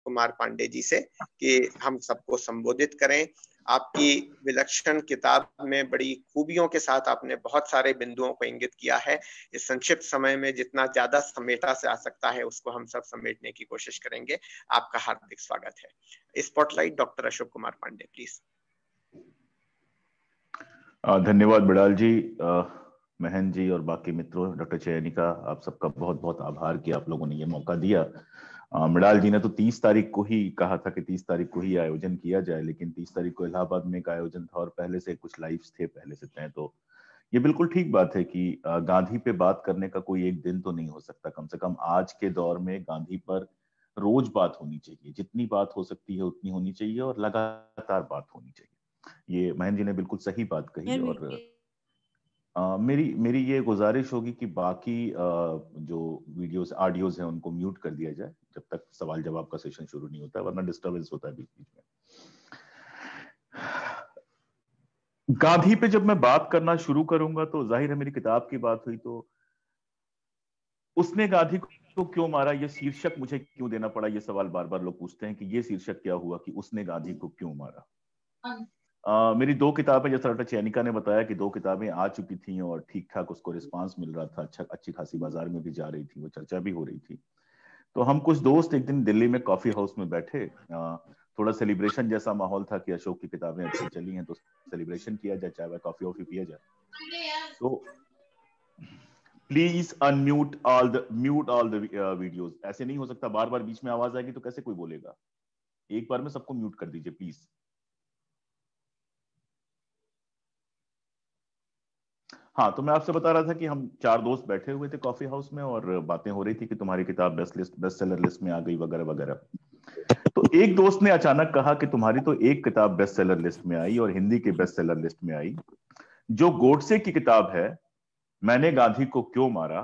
कुमार पांडे जी से कि हम सबको संबोधित करें। आपकी विलक्षण किताब में बड़ी खूबियों के साथ आपने बहुत सारे बिंदुओं को इंगित किया है। इस संक्षिप्त समय में जितना ज्यादा समेटा से आ सकता है उसको हम सब समेटने की कोशिश करेंगे। आपका हार्दिक स्वागत है। Spotlight doctor Ashok Kumar Pandey, please. धन्यवाद बिड़ाल जी, महन जी और बाकी मित्रों, डॉक्टर चयनिका, आप सबका बहुत बहुत आभार कि आप लोगों ने ये मौका दिया। बिड़ाल जी ने तो 30 तारीख को ही कहा था कि 30 तारीख को ही आयोजन किया जाए, लेकिन 30 तारीख को इलाहाबाद में एक आयोजन था और पहले से कुछ लाइव्स थे पहले से तय। तो ये बिल्कुल ठीक बात है कि गांधी पे बात करने का कोई एक दिन तो नहीं हो सकता। कम से कम आज के दौर में गांधी पर रोज बात होनी चाहिए, जितनी बात हो सकती है उतनी होनी चाहिए और लगातार बात होनी चाहिए। ये महन जी ने बिल्कुल सही बात कही। और मेरी मेरी ये गुजारिश होगी कि बाकी जो वीडियोस ऑडियोज हैं उनको म्यूट कर दिया जाए जब तक सवाल जवाब का सेशन शुरू नहीं होता है, वरना डिस्टर्बेंस होता है बीच बीच में। गांधी पे जब मैं बात करना शुरू करूंगा तो जाहिर है मेरी किताब की बात हुई तो उसने गांधी को क्यों मारा, ये शीर्षक मुझे क्यों देना पड़ा, ये सवाल बार बार लोग पूछते हैं कि ये शीर्षक क्या हुआ कि उसने गांधी को क्यों मारा। मेरी 2 किताबें, जैसा डॉक्टर चैनिका ने बताया कि 2 किताबें आ चुकी थी और ठीक ठाक उसको रिस्पांस मिल रहा था, अच्छी खासी बाजार में भी जा रही थी, वो चर्चा भी हो रही थी। तो हम कुछ दोस्त एक दिन दिल्ली में कॉफी हाउस में बैठे, थोड़ा सेलिब्रेशन जैसा माहौल था कि अशोक की किताबें अच्छी चली हैं तो सेलिब्रेशन किया जाए, चाय कॉफी वॉफी पिया जाए। तो please unmute all the videos. ऐसे नहीं हो सकता, बार बार बीच में आवाज आएगी तो कैसे कोई बोलेगा। एक बार में सबको म्यूट कर दीजिए प्लीज। हाँ, तो मैं आपसे बता रहा था कि हम 4 दोस्त बैठे हुए थे कॉफी हाउस में और बातें हो रही थी कि तुम्हारी किताब बेस्ट सेलर लिस्ट में आ गई वगैरह वगैरह। तो एक दोस्त ने अचानक कहा कि तुम्हारी तो एक किताब बेस्ट सेलर लिस्ट में आई और हिंदी के बेस्ट सेलर लिस्ट में आई, जो गोडसे की किताब है मैंने गांधी को क्यों मारा,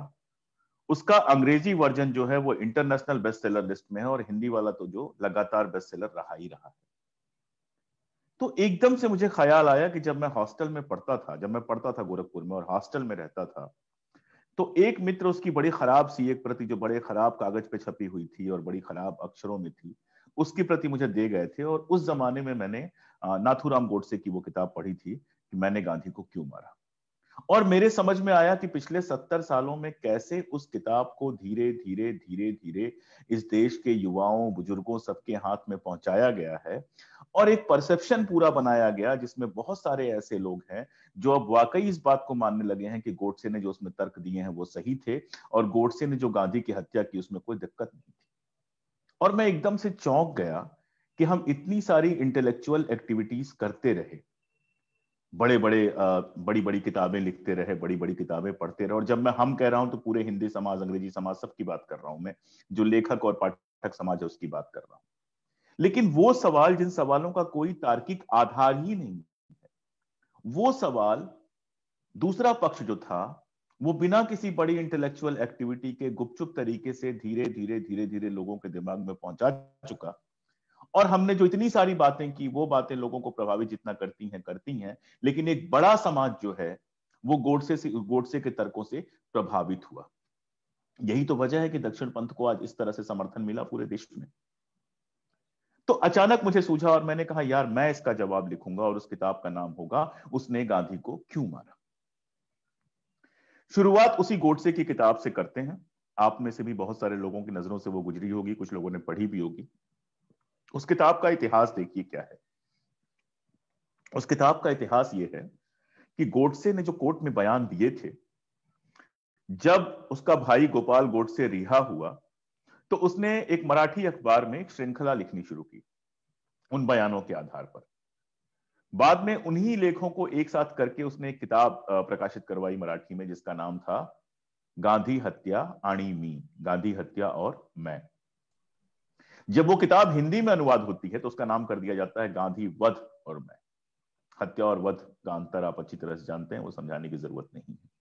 उसका अंग्रेजी वर्जन जो है वो इंटरनेशनल बेस्ट सेलर लिस्ट में है और हिंदी वाला तो जो लगातार बेस्ट सेलर रहा ही रहा है। तो एकदम से मुझे ख्याल आया कि जब मैं हॉस्टल में पढ़ता था, जब मैं पढ़ता था गोरखपुर में और हॉस्टल में रहता था, तो एक मित्र उसकी बड़ी खराब सी एक प्रति जो बड़े खराब कागज पे छपी हुई थी और बड़ी खराब अक्षरों में थी, उसकी प्रति मुझे दे गए थे। और उस जमाने में मैंने नाथूराम गोडसे की वो किताब पढ़ी थी कि मैंने गांधी को क्यों मारा। और मेरे समझ में आया कि पिछले 70 सालों में कैसे उस किताब को धीरे धीरे धीरे धीरे इस देश के युवाओं, बुजुर्गों सबके हाथ में पहुंचाया गया है और एक परसेप्शन पूरा बनाया गया जिसमें बहुत सारे ऐसे लोग हैं जो अब वाकई इस बात को मानने लगे हैं कि गोडसे ने जो उसमें तर्क दिए हैं वो सही थे और गोडसे ने जो गांधी की हत्या की उसमें कोई दिक्कत नहीं थी। और मैं एकदम से चौंक गया कि हम इतनी सारी इंटेलेक्चुअल एक्टिविटीज करते रहे, बड़ी बड़ी किताबें लिखते रहे, बड़ी बड़ी किताबें पढ़ते रहे। और जब मैं हम कह रहा हूं तो पूरे हिंदी समाज, अंग्रेजी समाज सबकी बात कर रहा हूं मैं, जो लेखक और पाठक समाज है उसकी बात कर रहा हूं। लेकिन वो सवाल जिन सवालों का कोई तार्किक आधार ही नहीं है, वो सवाल दूसरा पक्ष जो था वो बिना किसी बड़ी इंटेलेक्चुअल एक्टिविटी के गुपचुप तरीके से धीरे धीरे धीरे धीरे लोगों के दिमाग में पहुंचा चुका। और हमने जो इतनी सारी बातें की वो बातें लोगों को प्रभावित जितना करती हैं, लेकिन एक बड़ा समाज जो है वो गोडसे के तर्कों से प्रभावित हुआ। यही तो वजह है कि दक्षिण पंथ को आज इस तरह से समर्थन मिला पूरे देश में। तो अचानक मुझे सूझा और मैंने कहा यार मैं इसका जवाब लिखूंगा और उस किताब का नाम होगा उसने गांधी को क्यों मारा। शुरुआत उसी गोडसे की किताब से करते हैं। आप में से भी बहुत सारे लोगों की नजरों से वो गुजरी होगी, कुछ लोगों ने पढ़ी भी होगी। उस किताब का इतिहास देखिए क्या है। उस किताब का इतिहास यह है कि गोडसे ने जो कोर्ट में बयान दिए थे, जब उसका भाई गोपाल गोडसे रिहा हुआ तो उसने एक मराठी अखबार में एक श्रृंखला लिखनी शुरू की उन बयानों के आधार पर। बाद में उन्हीं लेखों को एक साथ करके उसने एक किताब प्रकाशित करवाई मराठी में जिसका नाम था गांधी हत्या आणि मी, गांधी हत्या और मैं। जब वो किताब हिंदी में अनुवाद होती है तो उसका नाम कर दिया जाता है गांधी वध और मैं। हत्या और वध का अंतर आप अच्छी तरह से जानते हैं, वो समझाने की जरूरत नहीं है।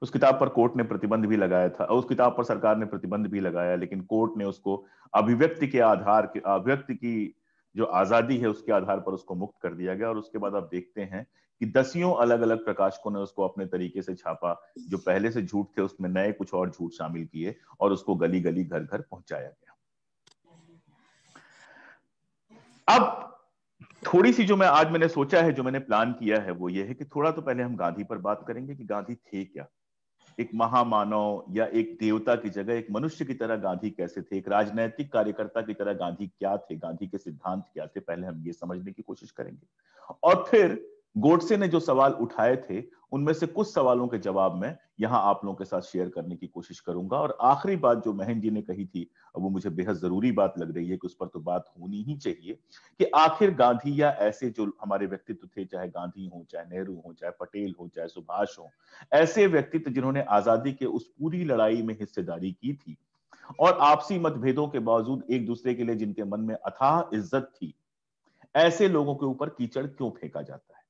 उस किताब पर कोर्ट ने प्रतिबंध भी लगाया था, उस किताब पर सरकार ने प्रतिबंध भी लगाया, लेकिन कोर्ट ने उसको अभिव्यक्ति के आधार के, अभिव्यक्ति की जो आजादी है उसके आधार पर उसको मुक्त कर दिया गया। और उसके बाद आप देखते हैं कि दसियों अलग अलग प्रकाशकों ने उसको अपने तरीके से छापा, जो पहले से झूठ थे उसमें नए कुछ और झूठ शामिल किए और उसको गली गली घर घर पहुंचाया गया। अब थोड़ी सी जो मैंने सोचा है, जो मैंने प्लान किया है, वो ये है कि थोड़ा तो पहले हम गांधी पर बात करेंगे कि गांधी थे क्या। एक महामानव या एक देवता की जगह एक मनुष्य की तरह गांधी कैसे थे, एक राजनैतिक कार्यकर्ता की तरह गांधी क्या थे, गांधी के सिद्धांत क्या थे, पहले हम ये समझने की कोशिश करेंगे। और फिर गोडसे ने जो सवाल उठाए थे, उनमें से कुछ सवालों के जवाब में यहां आप लोगों के साथ शेयर करने की कोशिश करूंगा। और आखिरी बात जो महन जी ने कही थी, वो मुझे बेहद जरूरी बात लग रही है कि उस पर तो बात होनी ही चाहिए, कि आखिर गांधी या ऐसे जो हमारे व्यक्तित्व थे, चाहे गांधी हो, चाहे नेहरू हो, चाहे पटेल हो, चाहे सुभाष हो, ऐसे व्यक्तित्व जिन्होंने आजादी के उस पूरी लड़ाई में हिस्सेदारी की थी और आपसी मतभेदों के बावजूद एक दूसरे के लिए जिनके मन में अथाह इज्जत थी, ऐसे लोगों के ऊपर कीचड़ क्यों फेंका जाता है,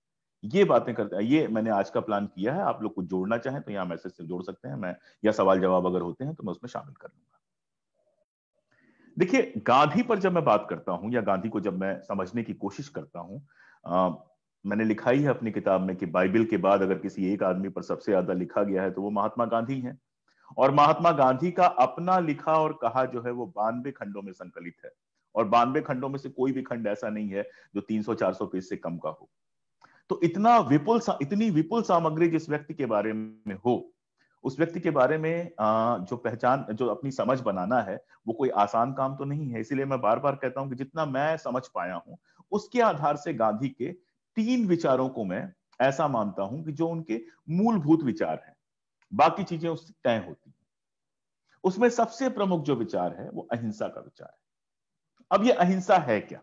ये बातें करते हैं। ये मैंने आज का प्लान किया है। आप लोग कुछ जोड़ना चाहें तो यहाँ मैसेज से जोड़ सकते हैं, मैं या सवाल जवाब अगर होते हैं तो मैं उसमें शामिल कर लूंगा। देखिए, गांधी पर जब मैं बात करता हूं या गांधी को जब मैं समझने की कोशिश करता हूं, मैंने लिखा ही है अपनी किताब में कि बाइबल के बाद अगर किसी एक आदमी पर सबसे ज्यादा लिखा गया है तो वो महात्मा गांधी हैं। और महात्मा गांधी का अपना लिखा और कहा जो है वो 92 खंडों में संकलित है। और 92 खंडों में से कोई भी खंड ऐसा नहीं है जो 300-400 पेज से कम का हो। तो इतनी विपुल सामग्री जिस व्यक्ति के बारे में हो, उस व्यक्ति के बारे में जो पहचान, जो अपनी समझ बनाना है, वो कोई आसान काम तो नहीं है। इसीलिए मैं बार बार कहता हूं कि जितना मैं समझ पाया हूं, उसके आधार से गांधी के 3 विचारों को मैं ऐसा मानता हूं कि जो उनके मूलभूत विचार हैं, बाकी चीजें उससे तय होती हैं। उसमें सबसे प्रमुख जो विचार है वो अहिंसा का विचार है। अब ये अहिंसा है क्या?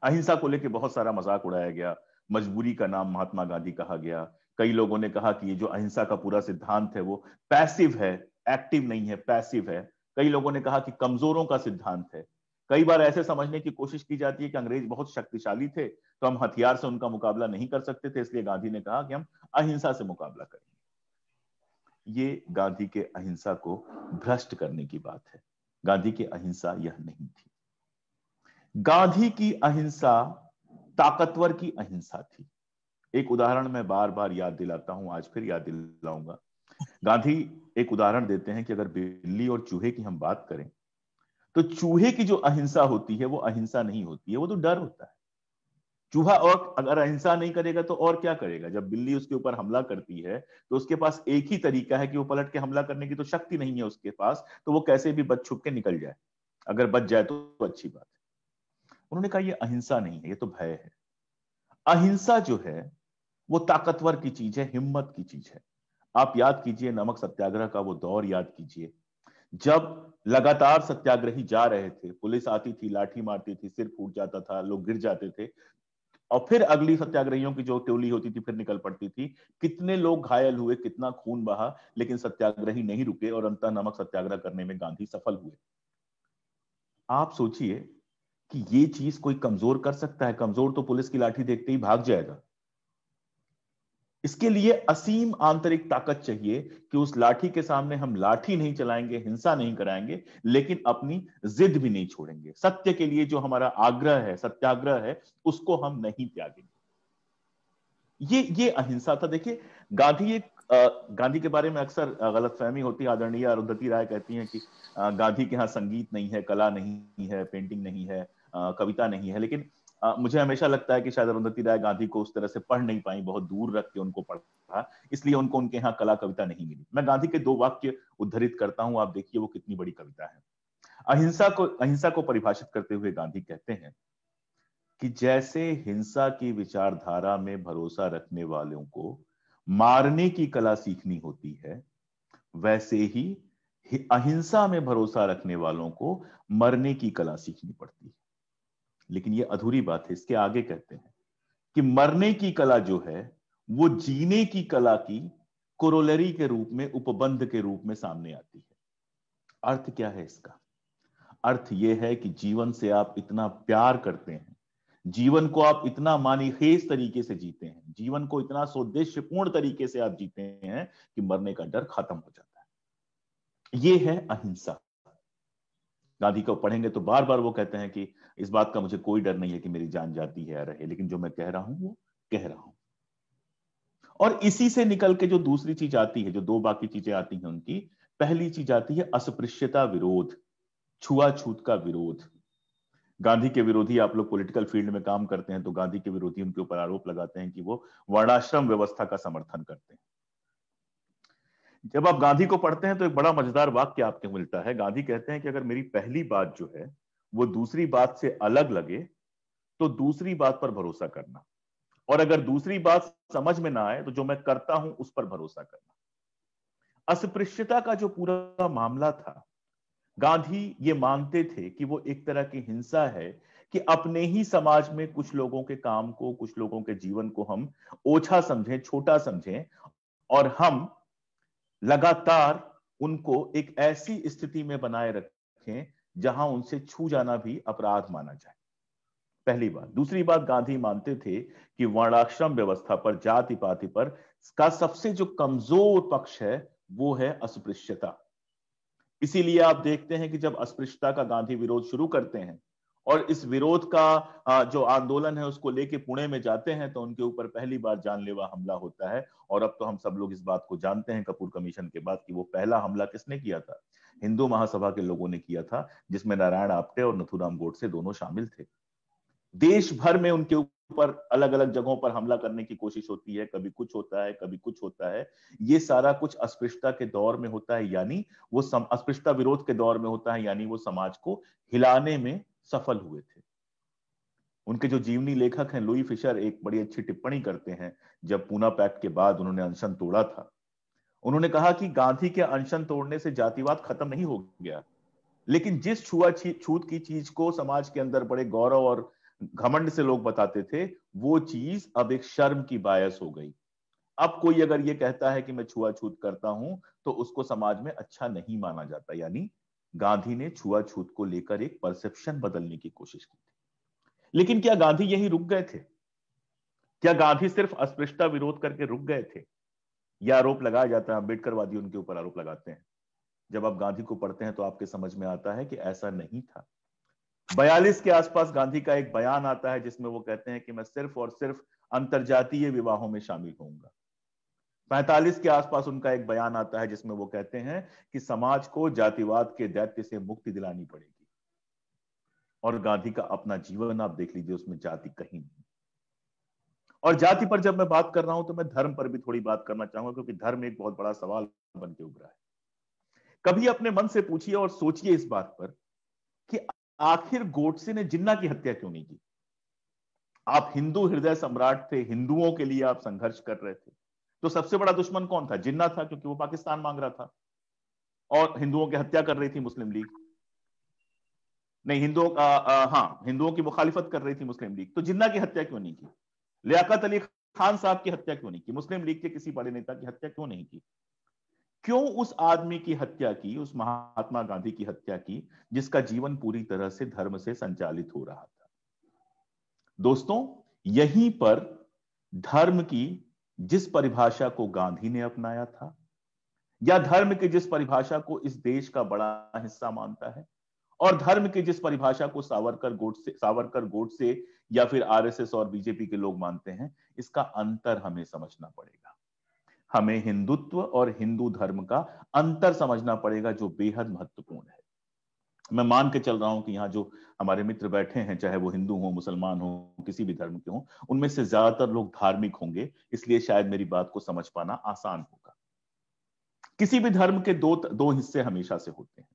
अहिंसा को लेकर बहुत सारा मजाक उड़ाया गया, मजबूरी का नाम महात्मा गांधी कहा गया। कई लोगों ने कहा कि ये जो अहिंसा का पूरा सिद्धांत है वो पैसिव है, एक्टिव नहीं है, पैसिव है। कई लोगों ने कहा कि कमजोरों का सिद्धांत है। कई बार ऐसे समझने की कोशिश की जाती है कि अंग्रेज बहुत शक्तिशाली थे तो हम हथियार से उनका मुकाबला नहीं कर सकते थे, इसलिए गांधी ने कहा कि हम अहिंसा से मुकाबला करेंगे। ये गांधी के अहिंसा को भ्रष्ट करने की बात है। गांधी की अहिंसा यह नहीं थी। गांधी की अहिंसा ताकतवर की अहिंसा थी। एक उदाहरण मैं बार बार याद दिलाता हूं, आज फिर याद दिलाऊंगा। गांधी एक उदाहरण देते हैं कि अगर बिल्ली और चूहे की हम बात करें तो चूहे की जो अहिंसा होती है वो अहिंसा नहीं होती है, वो तो डर होता है। चूहा और अगर अहिंसा नहीं करेगा तो और क्या करेगा? जब बिल्ली उसके ऊपर हमला करती है तो उसके पास एक ही तरीका है कि वो पलट के हमला करने की तो शक्ति नहीं है उसके पास, तो वो कैसे भी बच छुप के निकल जाए। अगर बच जाए तो अच्छी बात है। उन्होंने कहा ये अहिंसा नहीं है, ये तो भय है। अहिंसा जो है वो ताकतवर की चीज है, हिम्मत की चीज है। आप याद कीजिए नमक सत्याग्रह का वो दौर याद कीजिए, जब लगातार सत्याग्रही जा रहे थे, पुलिस आती थी, लाठी मारती थी, सिर फूट जाता था, लोग गिर जाते थे, और फिर अगली सत्याग्रहियों की जो टोली होती थी फिर निकल पड़ती थी। कितने लोग घायल हुए, कितना खून बहा, लेकिन सत्याग्रही नहीं रुके और अंततः नमक सत्याग्रह करने में गांधी सफल हुए। आप सोचिए कि ये चीज कोई कमजोर कर सकता है? कमजोर तो पुलिस की लाठी देखते ही भाग जाएगा। इसके लिए असीम आंतरिक ताकत चाहिए कि उस लाठी के सामने हम लाठी नहीं चलाएंगे, हिंसा नहीं कराएंगे, लेकिन अपनी जिद भी नहीं छोड़ेंगे। सत्य के लिए जो हमारा आग्रह है, सत्याग्रह है, उसको हम नहीं त्यागेंगे। ये अहिंसा था। देखिए, गांधी के बारे में अक्सर गलतफहमी होती है। आदरणीय अरुंधति राय कहती हैं कि गांधी के यहाँ संगीत नहीं है, कला नहीं है, पेंटिंग नहीं है, कविता नहीं है। लेकिन मुझे हमेशा लगता है कि शायद अरुंधति राय गांधी को उस तरह से पढ़ नहीं पाई, बहुत दूर रख के उनको पढ़ा, इसलिए उनको उनके यहाँ कला कविता नहीं मिली। मैं गांधी के 2 वाक्य उद्धृत करता हूं, आप देखिए वो कितनी बड़ी कविता है। अहिंसा को परिभाषित करते हुए गांधी कहते हैं कि जैसे हिंसा की विचारधारा में भरोसा रखने वालों को मारने की कला सीखनी होती है, वैसे ही अहिंसा में भरोसा रखने वालों को मरने की कला सीखनी पड़ती है। लेकिन ये अधूरी बात है। इसके आगे कहते हैं कि मरने की कला जो है वो जीने की कला की कोरोलरी के रूप में, उपबंध के रूप में सामने आती है। अर्थ क्या है इसका? अर्थ यह है कि जीवन से आप इतना प्यार करते हैं, जीवन को आप इतना मानीखेज तरीके से जीते हैं, जीवन को इतना सौदेश्यपूर्ण तरीके से आप जीते हैं कि मरने का डर खत्म हो जाता है। यह है अहिंसा। गांधी को पढ़ेंगे तो बार बार वो कहते हैं कि इस बात का मुझे कोई डर नहीं है कि मेरी जान जाती है या रहे, लेकिन जो मैं कह रहा हूं वो कह रहा हूं। और इसी से निकल के जो दूसरी चीज आती है, जो 2 बाकी चीजें आती हैं उनकी, पहली चीज आती है अस्पृश्यता विरोध, छुआछूत का विरोध। गांधी के विरोधी, आप लोग पॉलिटिकल फील्ड में काम करते हैं तो गांधी के विरोधी उनके ऊपर आरोप लगाते हैं कि वो वर्णाश्रम व्यवस्था का समर्थन करते हैं। जब आप गांधी को पढ़ते हैं तो एक बड़ा मजेदार वाक्य आपको मिलता है। गांधी कहते हैं कि अगर मेरी पहली बात जो है वो दूसरी बात से अलग लगे तो दूसरी बात पर भरोसा करना, और अगर दूसरी बात समझ में ना आए तो जो मैं करता हूं उस पर भरोसा करना। अस्पृश्यता का जो पूरा मामला था, गांधी ये मानते थे कि वो एक तरह की हिंसा है कि अपने ही समाज में कुछ लोगों के काम को, कुछ लोगों के जीवन को हम ओछा समझें, छोटा समझें, और हम लगातार उनको एक ऐसी स्थिति में बनाए रखें जहां उनसे छू जाना भी अपराध माना जाए। पहली बात। दूसरी बात, गांधी मानते थे कि वर्णाश्रम व्यवस्था पर, जाति पाति पर का सबसे जो कमजोर पक्ष है वो है अस्पृश्यता। इसीलिए आप देखते हैं कि जब अस्पृश्यता का गांधी विरोध शुरू करते हैं और इस विरोध का जो आंदोलन है उसको लेके पुणे में जाते हैं तो उनके ऊपर पहली बार जानलेवा हमला होता है। और अब तो हम सब लोग इस बात को जानते हैं कपूर कमीशन के बाद कि वो पहला हमला किसने किया था? हिंदू महासभा के लोगों ने किया था, जिसमें नारायण आप्टे और नथुराम गोडसे दोनों शामिल थे। देश भर में उनके ऊपर अलग अलग जगहों पर हमला करने की कोशिश होती है, कभी कुछ होता है, कभी कुछ होता है। ये सारा कुछ अस्पृश्यता के दौर में होता है, यानी वो अस्पृश्यता विरोध के दौर में होता है, यानी वो समाज को हिलाने में सफल हुए थे। उनके जो जीवनी लेखक हैं लुई फिशर एक बड़ी अच्छी टिप्पणी करते हैं। जब पूना पैक्ट के बाद उन्होंने अनशन तोड़ा था, उन्होंने कहा कि गांधी के अनशन तोड़ने से जातिवाद खत्म नहीं हो गया, लेकिन जिस छूत की चीज को समाज के अंदर बड़े गौरव और घमंड से लोग बताते थे, वो चीज अब एक शर्म की बायस हो गई। अब कोई अगर ये कहता है कि मैं छुआछूत करता हूं तो उसको समाज में अच्छा नहीं माना जाता। यानी गांधी ने छुआछूत को लेकर एक परसेप्शन बदलने की कोशिश की थी। लेकिन क्या गांधी यही रुक गए थे? क्या गांधी सिर्फ अस्पृश्यता विरोध करके रुक गए थे? यह आरोप लगाया जाता है, अम्बेडकरवादी उनके ऊपर आरोप लगाते हैं। जब आप गांधी को पढ़ते हैं तो आपके समझ में आता है कि ऐसा नहीं था। 42 के आसपास गांधी का एक बयान आता है जिसमें वो कहते हैं कि मैं सिर्फ और सिर्फ अंतरजातीय विवाहों में शामिल होऊंगा। 45 के आसपास उनका एक बयान आता है जिसमें वो कहते हैं कि समाज को जातिवाद के दैत्य से मुक्ति दिलानी पड़ेगी। और गांधी का अपना जीवन आप देख लीजिए, उसमें जाति कहीं नहीं। और जाति पर जब मैं बात कर रहा हूं तो मैं धर्म पर भी थोड़ी बात करना चाहूंगा, क्योंकि धर्म एक बहुत बड़ा सवाल बन के उभरा है। कभी अपने मन से पूछिए और सोचिए इस बात पर कि आखिर गोडसे ने जिन्ना की हत्या क्यों नहीं की? आप हिंदू हृदय सम्राट थे, हिंदुओं के लिए आप संघर्ष कर रहे थे, तो सबसे बड़ा दुश्मन कौन था? जिन्ना था, क्योंकि वो पाकिस्तान मांग रहा था और हिंदुओं की हत्या कर रही थी मुस्लिम लीग। नहीं, हिंदुओं की मुखालिफत कर रही थी मुस्लिम लीग। तो जिन्ना की हत्या क्यों नहीं की? लियाकत अली खान साहब की हत्या क्यों नहीं की? मुस्लिम लीग के किसी बड़े नेता की हत्या क्यों नहीं की? क्यों उस आदमी की हत्या की, उस महात्मा गांधी की हत्या की जिसका जीवन पूरी तरह से धर्म से संचालित हो रहा था? दोस्तों, यहीं पर धर्म की जिस परिभाषा को गांधी ने अपनाया था, या धर्म की जिस परिभाषा को इस देश का बड़ा हिस्सा मानता है, और धर्म की जिस परिभाषा को सावरकर गोडसे या फिर आरएसएस और बीजेपी के लोग मानते हैं, इसका अंतर हमें समझना पड़ेगा। हमें हिंदुत्व और हिंदू धर्म का अंतर समझना पड़ेगा, जो बेहद महत्वपूर्ण है। मैं मान के चल रहा हूं कि यहाँ जो हमारे मित्र बैठे हैं, चाहे वो हिंदू हो, मुसलमान हो, किसी भी धर्म के हो, उनमें से ज्यादातर लोग धार्मिक होंगे, इसलिए शायद मेरी बात को समझ पाना आसान होगा। किसी भी धर्म के दो हिस्से हमेशा से होते हैं।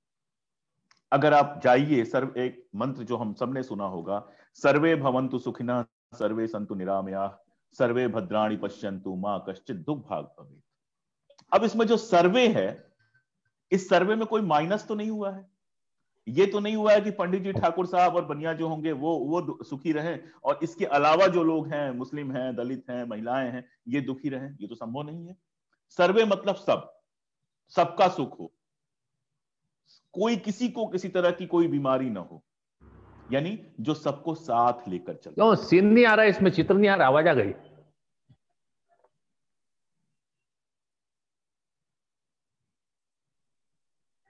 अगर आप जाइए, एक मंत्र जो हम सबने सुना होगा, सर्वे भवन्तु सुखिनः सर्वे सन्तु निरामयाः सर्वे भद्राणि पश्यन्तु मां कश्चित् दुर्भाग् भवेत्। अब इसमें जो सर्वे है, इस सर्वे में कोई माइनस तो नहीं हुआ है। ये तो नहीं हुआ है कि पंडित जी, ठाकुर साहब और बनिया जो होंगे वो सुखी रहें और इसके अलावा जो लोग हैं, मुस्लिम हैं, दलित हैं, महिलाएं हैं, ये दुखी रहें। ये तो संभव नहीं है। सर्वे मतलब सबका सुख हो, कोई किसी को किसी तरह की कोई बीमारी ना हो, यानी जो सबको साथ लेकर चले। क्यों सीन नहीं आ रहा है इसमें? चित्र नहीं आ रहा, आवाज आ गई?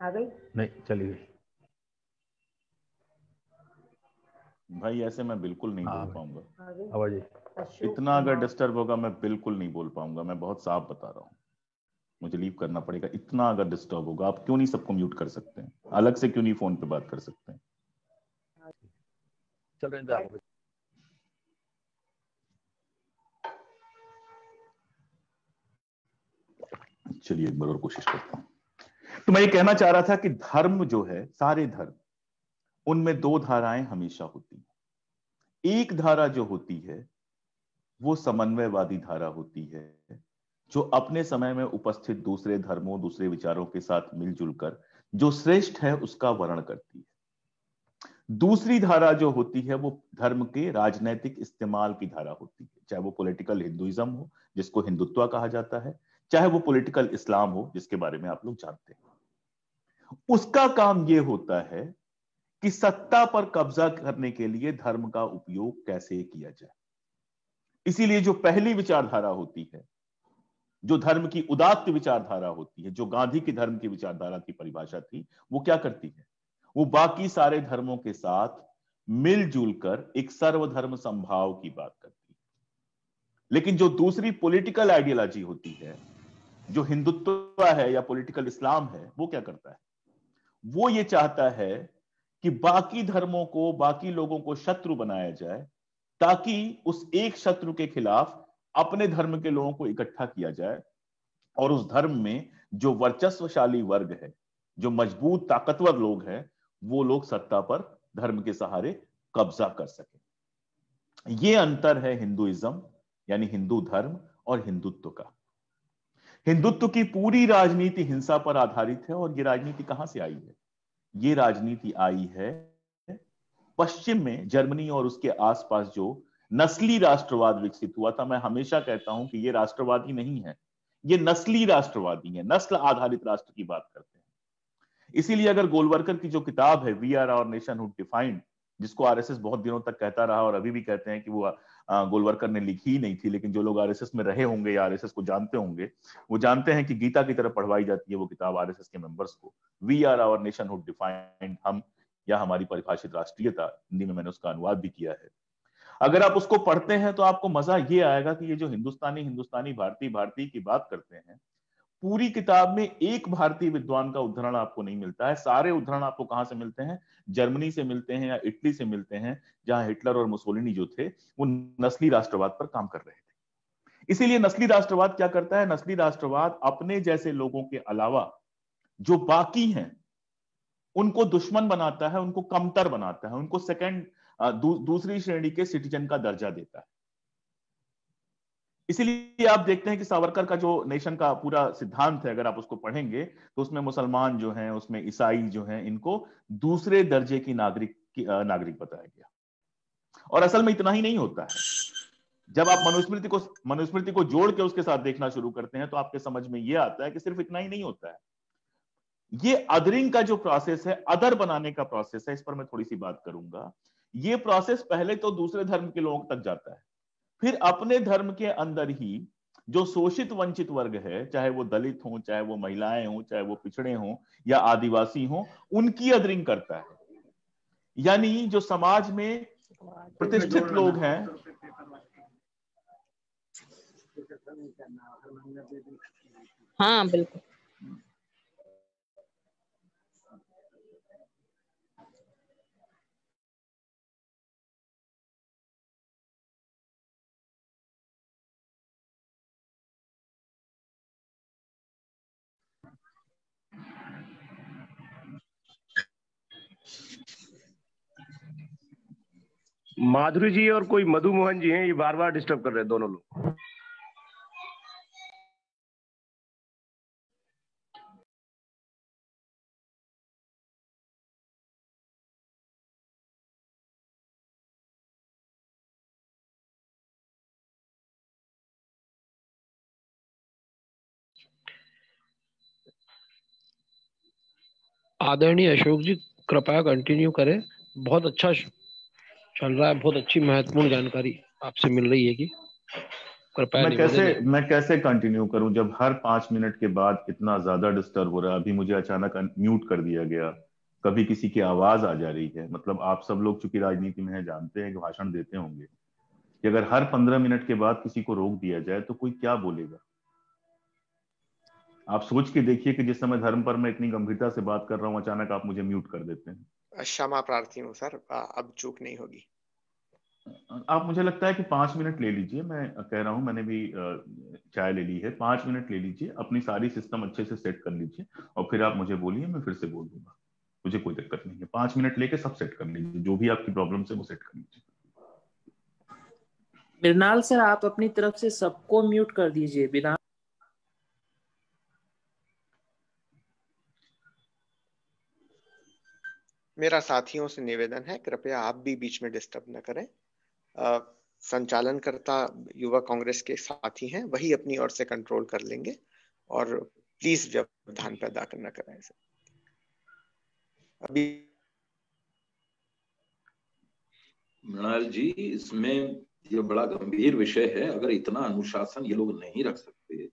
आ गई? नहीं, चली गई। भाई ऐसे मैं बिल्कुल नहीं बोल पाऊंगा। आवाज इतना अगर डिस्टर्ब होगा मैं बिल्कुल नहीं बोल पाऊंगा। मैं बहुत साफ बता रहा हूँ, मुझे लीव करना पड़ेगा। इतना अगर डिस्टर्ब होगा, आप क्यों नहीं सबको म्यूट कर सकते हैं? अलग से क्यों नहीं फोन पे बात कर सकते हैं? चल रहे हैं। चलिए एक बार और कोशिश करता हूं। तो मैं ये कहना चाह रहा था कि धर्म जो है, सारे धर्म, उनमें दो धाराएं हमेशा होती हैं। एक धारा जो होती है वो समन्वयवादी धारा होती है, जो अपने समय में उपस्थित दूसरे धर्मों, दूसरे विचारों के साथ मिलजुल कर जो श्रेष्ठ है उसका वर्णन करती है। दूसरी धारा जो होती है वो धर्म के राजनैतिक इस्तेमाल की धारा होती है, चाहे वो पॉलिटिकल हिंदुइज्म हो जिसको हिंदुत्व कहा जाता है, चाहे वो पॉलिटिकल इस्लाम हो जिसके बारे में आप लोग जानते हैं। उसका काम यह होता है कि सत्ता पर कब्जा करने के लिए धर्म का उपयोग कैसे किया जाए। इसीलिए जो पहली विचारधारा होती है, जो धर्म की उदात्त विचारधारा होती है, जो गांधी की धर्म की विचारधारा की परिभाषा थी, वो क्या करती है, वो बाकी सारे धर्मों के साथ मिलजुल कर एक सर्वधर्म संभाव की बात करती है। लेकिन जो दूसरी पॉलिटिकल आइडियोलॉजी होती है, जो हिंदुत्व है या पॉलिटिकल इस्लाम है, वो क्या करता है, वो ये चाहता है कि बाकी धर्मों को, बाकी लोगों को शत्रु बनाया जाए, ताकि उस एक शत्रु के खिलाफ अपने धर्म के लोगों को इकट्ठा किया जाए और उस धर्म में जो वर्चस्वशाली वर्ग है, जो मजबूत ताकतवर लोग हैं, वो लोग सत्ता पर धर्म के सहारे कब्जा कर सके। ये अंतर है हिंदुइज्म यानी हिंदू धर्म और हिंदुत्व का। हिंदुत्व की पूरी राजनीति हिंसा पर आधारित है, और ये राजनीति कहां से आई है? ये राजनीति आई है पश्चिम में, जर्मनी और उसके आसपास जो नस्ली राष्ट्रवाद विकसित हुआ था। मैं हमेशा कहता हूं कि ये राष्ट्रवादी नहीं है, ये नस्ली राष्ट्रवादी है, नस्ल आधारित राष्ट्र की बात करते हैं। इसीलिए अगर गोलवरकर की जो किताब है we are our nationhood defined, जिसको आरएसएस बहुत दिनों तक कहता रहा और अभी भी कहते हैं कि वो गोलवरकर ने लिखी ही नहीं थी, लेकिन जो लोग आरएसएस में रहे होंगे या आरएसएस को जानते होंगे वो जानते हैं कि गीता की तरह पढ़वाई जाती है वो किताब आरएसएस के मेंबर्स को। We are our nationhood defined, हम या हमारी परिभाषित राष्ट्रीयता, हिंदी में मैंने उसका अनुवाद भी किया है। अगर आप उसको पढ़ते हैं तो आपको मजा ये आएगा कि ये जो हिंदुस्तानी हिंदुस्तानी भारतीय भारतीय की बात करते हैं, पूरी किताब में एक भारतीय विद्वान का उद्धरण आपको नहीं मिलता है। सारे उद्धरण आपको कहां से मिलते हैं? जर्मनी से मिलते हैं या इटली से मिलते हैं, जहां हिटलर और मुसोलिनी जो थे वो नस्ली राष्ट्रवाद पर काम कर रहे थे। इसीलिए नस्ली राष्ट्रवाद क्या करता है? नस्ली राष्ट्रवाद अपने जैसे लोगों के अलावा जो बाकी हैं उनको दुश्मन बनाता है, उनको कमतर बनाता है, उनको सेकंड दूसरी श्रेणी के सिटीजन का दर्जा देता है। इसीलिए आप देखते हैं कि सावरकर का जो नेशन का पूरा सिद्धांत है, अगर आप उसको पढ़ेंगे तो उसमें मुसलमान जो हैं, उसमें ईसाई जो हैं, इनको दूसरे दर्जे की नागरिक बताया गया। और असल में इतना ही नहीं होता है। जब आप मनुस्मृति को जोड़ के उसके साथ देखना शुरू करते हैं तो आपके समझ में यह आता है कि सिर्फ इतना ही नहीं होता है। ये अदरिंग का जो प्रोसेस है, अदर बनाने का प्रोसेस है, इस पर मैं थोड़ी सी बात करूंगा। ये प्रोसेस पहले तो दूसरे धर्म के लोगों तक जाता है, फिर अपने धर्म के अंदर ही जो शोषित वंचित वर्ग है, चाहे वो दलित हो, चाहे वो महिलाएं हो, चाहे वो पिछड़े हो या आदिवासी हो, उनकी अदरिंग करता है। यानी जो समाज में प्रतिष्ठित लोग हैं, हाँ बिल्कुल, माधुरी जी और कोई मधु मोहन जी हैं, ये बार बार डिस्टर्ब कर रहे हैं दोनों लोग। आदरणीय अशोक जी, कृपया कंटिन्यू करें। बहुत अच्छा चल रहा है, बहुत अच्छी महत्वपूर्ण जानकारी आपसे मिल रही है कि कृपया मैं कैसे कंटिन्यू करूं जब हर 5 मिनट के बाद इतना ज्यादा डिस्टर्ब हो रहा है। अभी मुझे अचानक म्यूट कर दिया गया, कभी किसी की आवाज आ जा रही है। मतलब आप सब लोग चूंकि राजनीति में है, जानते हैं कि भाषण देते होंगे कि अगर हर 15 मिनट के बाद किसी को रोक दिया जाए तो कोई क्या बोलेगा। आप सोच के देखिए कि जिस समय धर्म पर मैं इतनी गंभीरता से बात कर रहा हूं, अचानक आप मुझे म्यूट कर देते हैं। क्षमा प्रार्थी हूँ सर, अब चूक नहीं होगी। आप, मुझे लगता है कि 5 मिनट ले लीजिए, मैं कह रहा हूं, मैंने भी चाय ले ली है, 5 मिनट ले लीजिए, अपनी सारी सिस्टम अच्छे से सेट कर लीजिए और फिर आप मुझे बोलिए, मैं फिर से बोल दूंगा, मुझे कोई दिक्कत नहीं है। 5 मिनट लेके सब सेट कर लीजिए, जो भी आपकी प्रॉब्लम है वो सेट कर लीजिए। मृणाल सर, आप अपनी तरफ से सबको म्यूट कर दीजिए बिना। मेरा साथियों से निवेदन है, कृपया आप भी बीच में डिस्टर्ब न करें। संचालनकर्ता युवा कांग्रेस के साथी हैं, वही अपनी ओर से कंट्रोल कर लेंगे और प्लीज व्यवधान पैदा न करें। अभी मृणाल जी, इसमें ये बड़ा गंभीर विषय है। अगर इतना अनुशासन ये लोग नहीं रख सकते,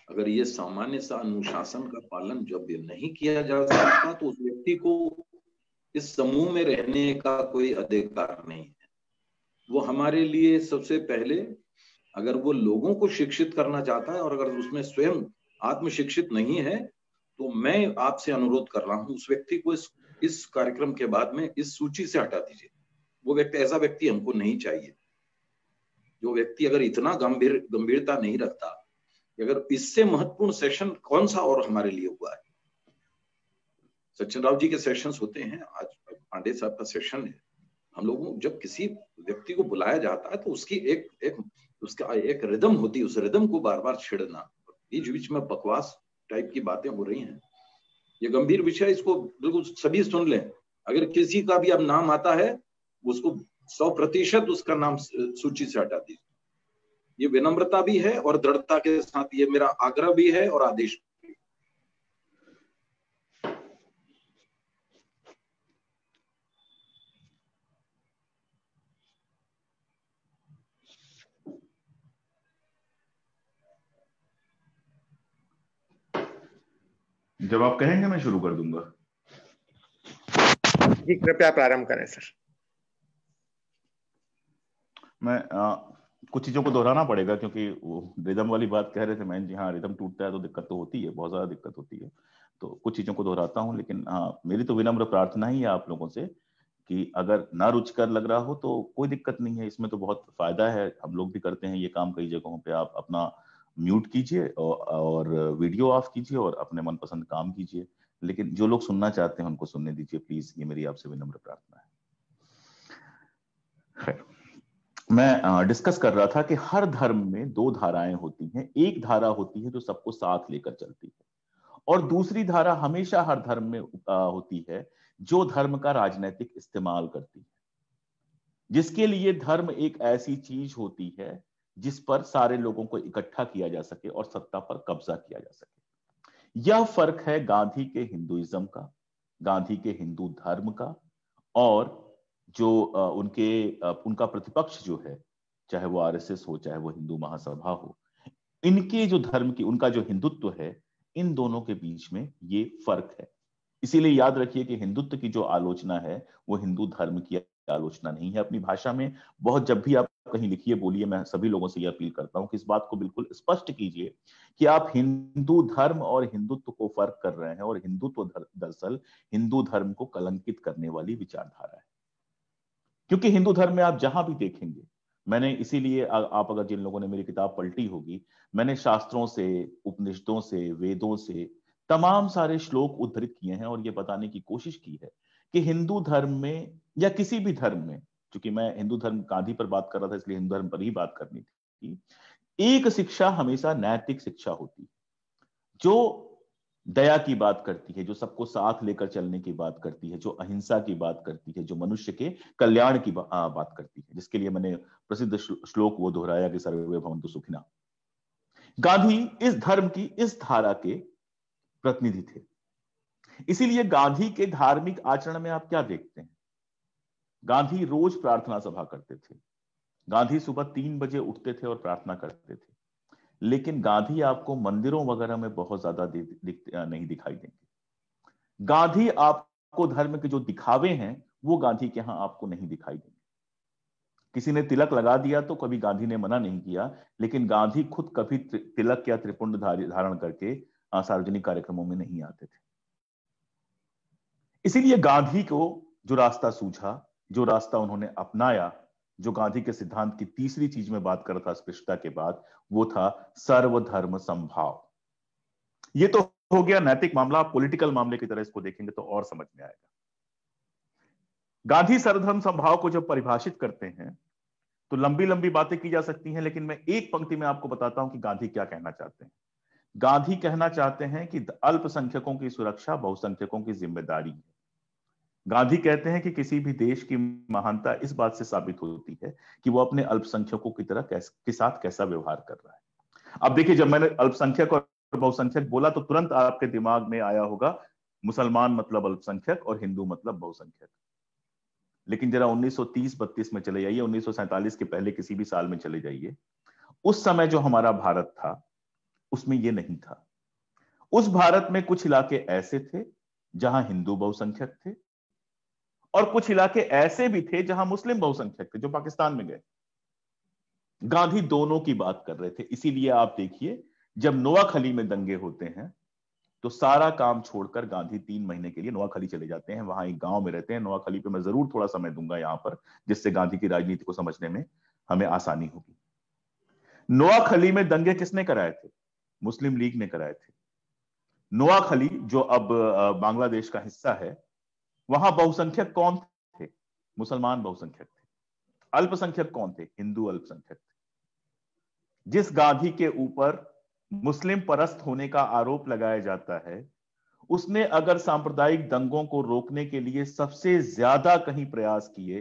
अगर ये सामान्य सा अनुशासन का पालन जब नहीं किया जा सकता, तो उस व्यक्ति को इस समूह में रहने का कोई अधिकार नहीं है। वो हमारे लिए सबसे पहले, अगर वो लोगों को शिक्षित करना चाहता है और अगर उसमें स्वयं आत्मशिक्षित नहीं है, तो मैं आपसे अनुरोध कर रहा हूं उस व्यक्ति को इस कार्यक्रम के बाद में इस सूची से हटा दीजिए। वो व्यक्ति, ऐसा व्यक्ति हमको नहीं चाहिए। जो व्यक्ति अगर इतना गंभीरता नहीं रखता, अगर इससे महत्वपूर्ण सेशन कौन सा और हमारे लिए हुआ है। सचिन राव जी के सेशंस होते हैं, आज पांडे साहब का सेशन है। हम लोगों, जब किसी व्यक्ति को बुलाया जाता है तो उसकी उसका एक रिदम होती है, उस रिदम को बार बार छेड़ना, बीच बीच में बकवास टाइप की बातें हो रही हैं। ये गंभीर विषय, इसको बिल्कुल सभी सुन लें। अगर किसी का भी अब नाम आता है, उसको 100% उसका नाम सूची से हटा दीजिए। ये विनम्रता भी है और दृढ़ता के साथ ये मेरा आग्रह भी है और आदेश भी। जब आप कहेंगे मैं शुरू कर दूंगा। जी, कृपया प्रारंभ करें सर। मैं कुछ चीजों को दोहराना पड़ेगा, क्योंकि वो रिदम वाली बात कह रहे थे मैं जी, हाँ रिदम टूटता है तो दिक्कत तो होती है, बहुत ज्यादा दिक्कत होती है, तो कुछ चीजों को दोहराता हूँ। लेकिन हाँ, मेरी तो विनम्र प्रार्थना ही है आप लोगों से कि अगर ना रुचिकर लग रहा हो तो कोई दिक्कत नहीं है, इसमें तो बहुत फायदा है, हम लोग भी करते हैं ये काम कई जगहों पे। आप अपना म्यूट कीजिए और वीडियो ऑफ कीजिए और अपने मनपसंद काम कीजिए, लेकिन जो लोग सुनना चाहते हैं उनको सुनने दीजिए प्लीज, ये मेरी आपसे विनम्र प्रार्थना है। मैं डिस्कस कर रहा था कि हर धर्म में 2 धाराएं होती हैं। एक धारा होती है जो सबको साथ लेकर चलती है, और दूसरी धारा हमेशा हर धर्म में होती है जो धर्म का राजनीतिक इस्तेमाल करती है, जिसके लिए धर्म एक ऐसी चीज होती है जिस पर सारे लोगों को इकट्ठा किया जा सके और सत्ता पर कब्जा किया जा सके। यह फर्क है गांधी के हिंदुइज्म का, गांधी के हिंदू धर्म का, और जो उनका प्रतिपक्ष जो है, चाहे वो आरएसएस हो चाहे वो हिंदू महासभा हो, इनके जो धर्म की, उनका जो हिंदुत्व है, इन दोनों के बीच में ये फर्क है। इसीलिए याद रखिए कि हिंदुत्व की जो आलोचना है वो हिंदू धर्म की आलोचना नहीं है। अपनी भाषा में बहुत, जब भी आप कहीं लिखिए बोलिए, मैं सभी लोगों से यह अपील करता हूं कि इस बात को बिल्कुल स्पष्ट कीजिए कि आप हिंदू धर्म और हिंदुत्व को फर्क कर रहे हैं, और हिंदुत्व दरअसल हिंदू धर्म को कलंकित करने वाली विचारधारा है। क्योंकि हिंदू धर्म में आप जहां भी देखेंगे, मैंने इसीलिए, आप अगर जिन लोगों ने मेरी किताब पलटी होगी, मैंने शास्त्रों से, उपनिषदों से, वेदों से तमाम सारे श्लोक उद्धृत किए हैं और यह बताने की कोशिश की है कि हिंदू धर्म में या किसी भी धर्म में, क्योंकि मैं हिंदू धर्म गांधी पर बात कर रहा था इसलिए हिंदू धर्म पर ही बात करनी थी, एक शिक्षा हमेशा नैतिक शिक्षा होती है, जो दया की बात करती है, जो सबको साथ लेकर चलने की बात करती है, जो अहिंसा की बात करती है, जो मनुष्य के कल्याण की बात करती है, जिसके लिए मैंने प्रसिद्ध श्लोक वो दोहराया कि सर्वे भवन्तु सुखिनः। गांधी इस धर्म की, इस धारा के प्रतिनिधि थे। इसीलिए गांधी के धार्मिक आचरण में आप क्या देखते हैं? गांधी रोज प्रार्थना सभा करते थे, गांधी सुबह 3 बजे उठते थे और प्रार्थना करते थे, लेकिन गांधी आपको मंदिरों वगैरह में बहुत ज्यादा नहीं दिखाई देंगे। गांधी आपको धर्म के जो दिखावे हैं वो गांधी के यहां आपको नहीं दिखाई देंगे। किसी ने तिलक लगा दिया तो कभी गांधी ने मना नहीं किया, लेकिन गांधी खुद कभी तिलक या त्रिपुंड धारण करके सार्वजनिक कार्यक्रमों में नहीं आते थे। इसीलिए गांधी को जो रास्ता सूझा, जो रास्ता उन्होंने अपनाया, जो गांधी के सिद्धांत की तीसरी चीज में बात कर रहा था अस्पृश्यता के बाद, वो था सर्वधर्म समभाव। ये तो हो गया नैतिक मामला। आप पॉलिटिकल मामले की तरह इसको देखेंगे तो और समझ में आएगा। गांधी सर्वधर्म समभाव को जब परिभाषित करते हैं तो लंबी लंबी बातें की जा सकती हैं, लेकिन मैं एक पंक्ति में आपको बताता हूं कि गांधी क्या कहना चाहते हैं। गांधी कहना चाहते हैं कि अल्पसंख्यकों की सुरक्षा बहुसंख्यकों की जिम्मेदारी है। गांधी कहते हैं कि किसी भी देश की महानता इस बात से साबित होती है कि वो अपने अल्पसंख्यकों की तरह के साथ कैसा व्यवहार कर रहा है। अब देखिए, जब मैंने अल्पसंख्यक और बहुसंख्यक बोला तो तुरंत आपके दिमाग में आया होगा मुसलमान मतलब अल्पसंख्यक और हिंदू मतलब बहुसंख्यक। लेकिन जरा 1930-32 में चले जाइए, 1947 के पहले किसी भी साल में चले जाइए, उस समय जो हमारा भारत था उसमें यह नहीं था। उस भारत में कुछ इलाके ऐसे थे जहां हिंदू बहुसंख्यक थे और कुछ इलाके ऐसे भी थे जहां मुस्लिम बहुसंख्यक थे, जो पाकिस्तान में गए। गांधी दोनों की बात कर रहे थे। इसीलिए आप देखिए, जब नोआखली में दंगे होते हैं तो सारा काम छोड़कर गांधी 3 महीने के लिए नोआखली चले जाते हैं। वहां एक गांव में रहते हैं। नोआखली पे मैं जरूर थोड़ा समय दूंगा यहां पर, जिससे गांधी की राजनीति को समझने में हमें आसानी होगी। नोआखली में दंगे किसने कराए थे? मुस्लिम लीग ने कराए थे। नोआखली जो अब बांग्लादेश का हिस्सा है, वहां बहुसंख्यक कौन थे? मुसलमान बहुसंख्यक थे। अल्पसंख्यक कौन थे? हिंदू अल्पसंख्यक थे। जिस गांधी के ऊपर मुस्लिम परस्त होने का आरोप लगाया जाता है, उसने अगर सांप्रदायिक दंगों को रोकने के लिए सबसे ज्यादा कहीं प्रयास किए